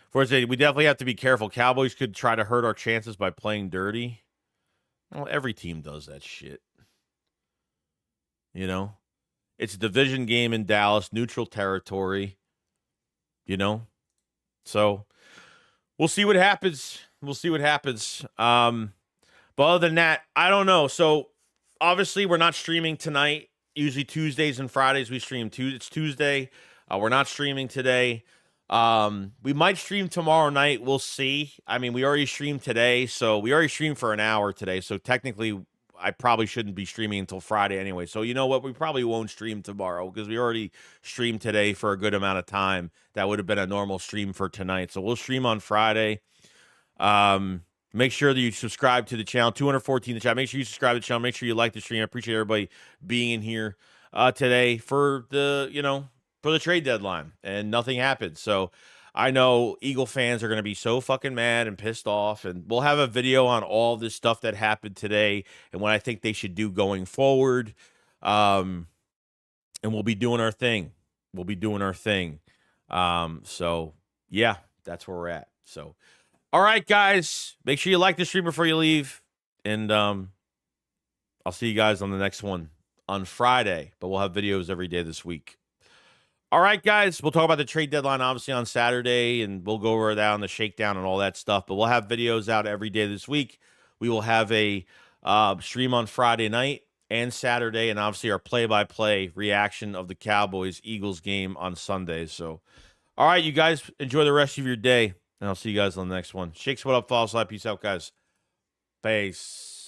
For us, we definitely have to be careful. Cowboys could try to hurt our chances by playing dirty. Well, every team does that shit. You know? It's a division game in Dallas, neutral territory. You know? So we'll see what happens. We'll see what happens. But other than that, I don't know. So obviously we're not streaming tonight. Usually Tuesdays and Fridays we stream. It's Tuesday. We're not streaming today. We might stream tomorrow night. We'll see. I mean, we already streamed today, so we already streamed for an hour today. So technically, I probably shouldn't be streaming until Friday anyway. So you know what? We probably won't stream tomorrow because we already streamed today for a good amount of time. That would have been a normal stream for tonight. So we'll stream on Friday. Make sure that you subscribe to the channel. 214 the channel. Make sure you subscribe to the channel. Make sure you like the stream. I appreciate everybody being in here today for the trade deadline, and nothing happened. So I know Eagle fans are going to be so fucking mad and pissed off, and we'll have a video on all this stuff that happened today and what I think they should do going forward. And we'll be doing our thing. So yeah, that's where we're at. So, all right, guys, make sure you like the stream before you leave, and I'll see you guys on the next one on Friday, but we'll have videos every day this week. All right, guys, we'll talk about the trade deadline, obviously, on Saturday, and we'll go over that on the shakedown and all that stuff. But we'll have videos out every day this week. We will have a stream on Friday night and Saturday, and obviously our play-by-play reaction of the Cowboys-Eagles game on Sunday. So, all right, you guys, enjoy the rest of your day, and I'll see you guys on the next one. Shakes, what up, follow slide. Peace out, guys. Peace.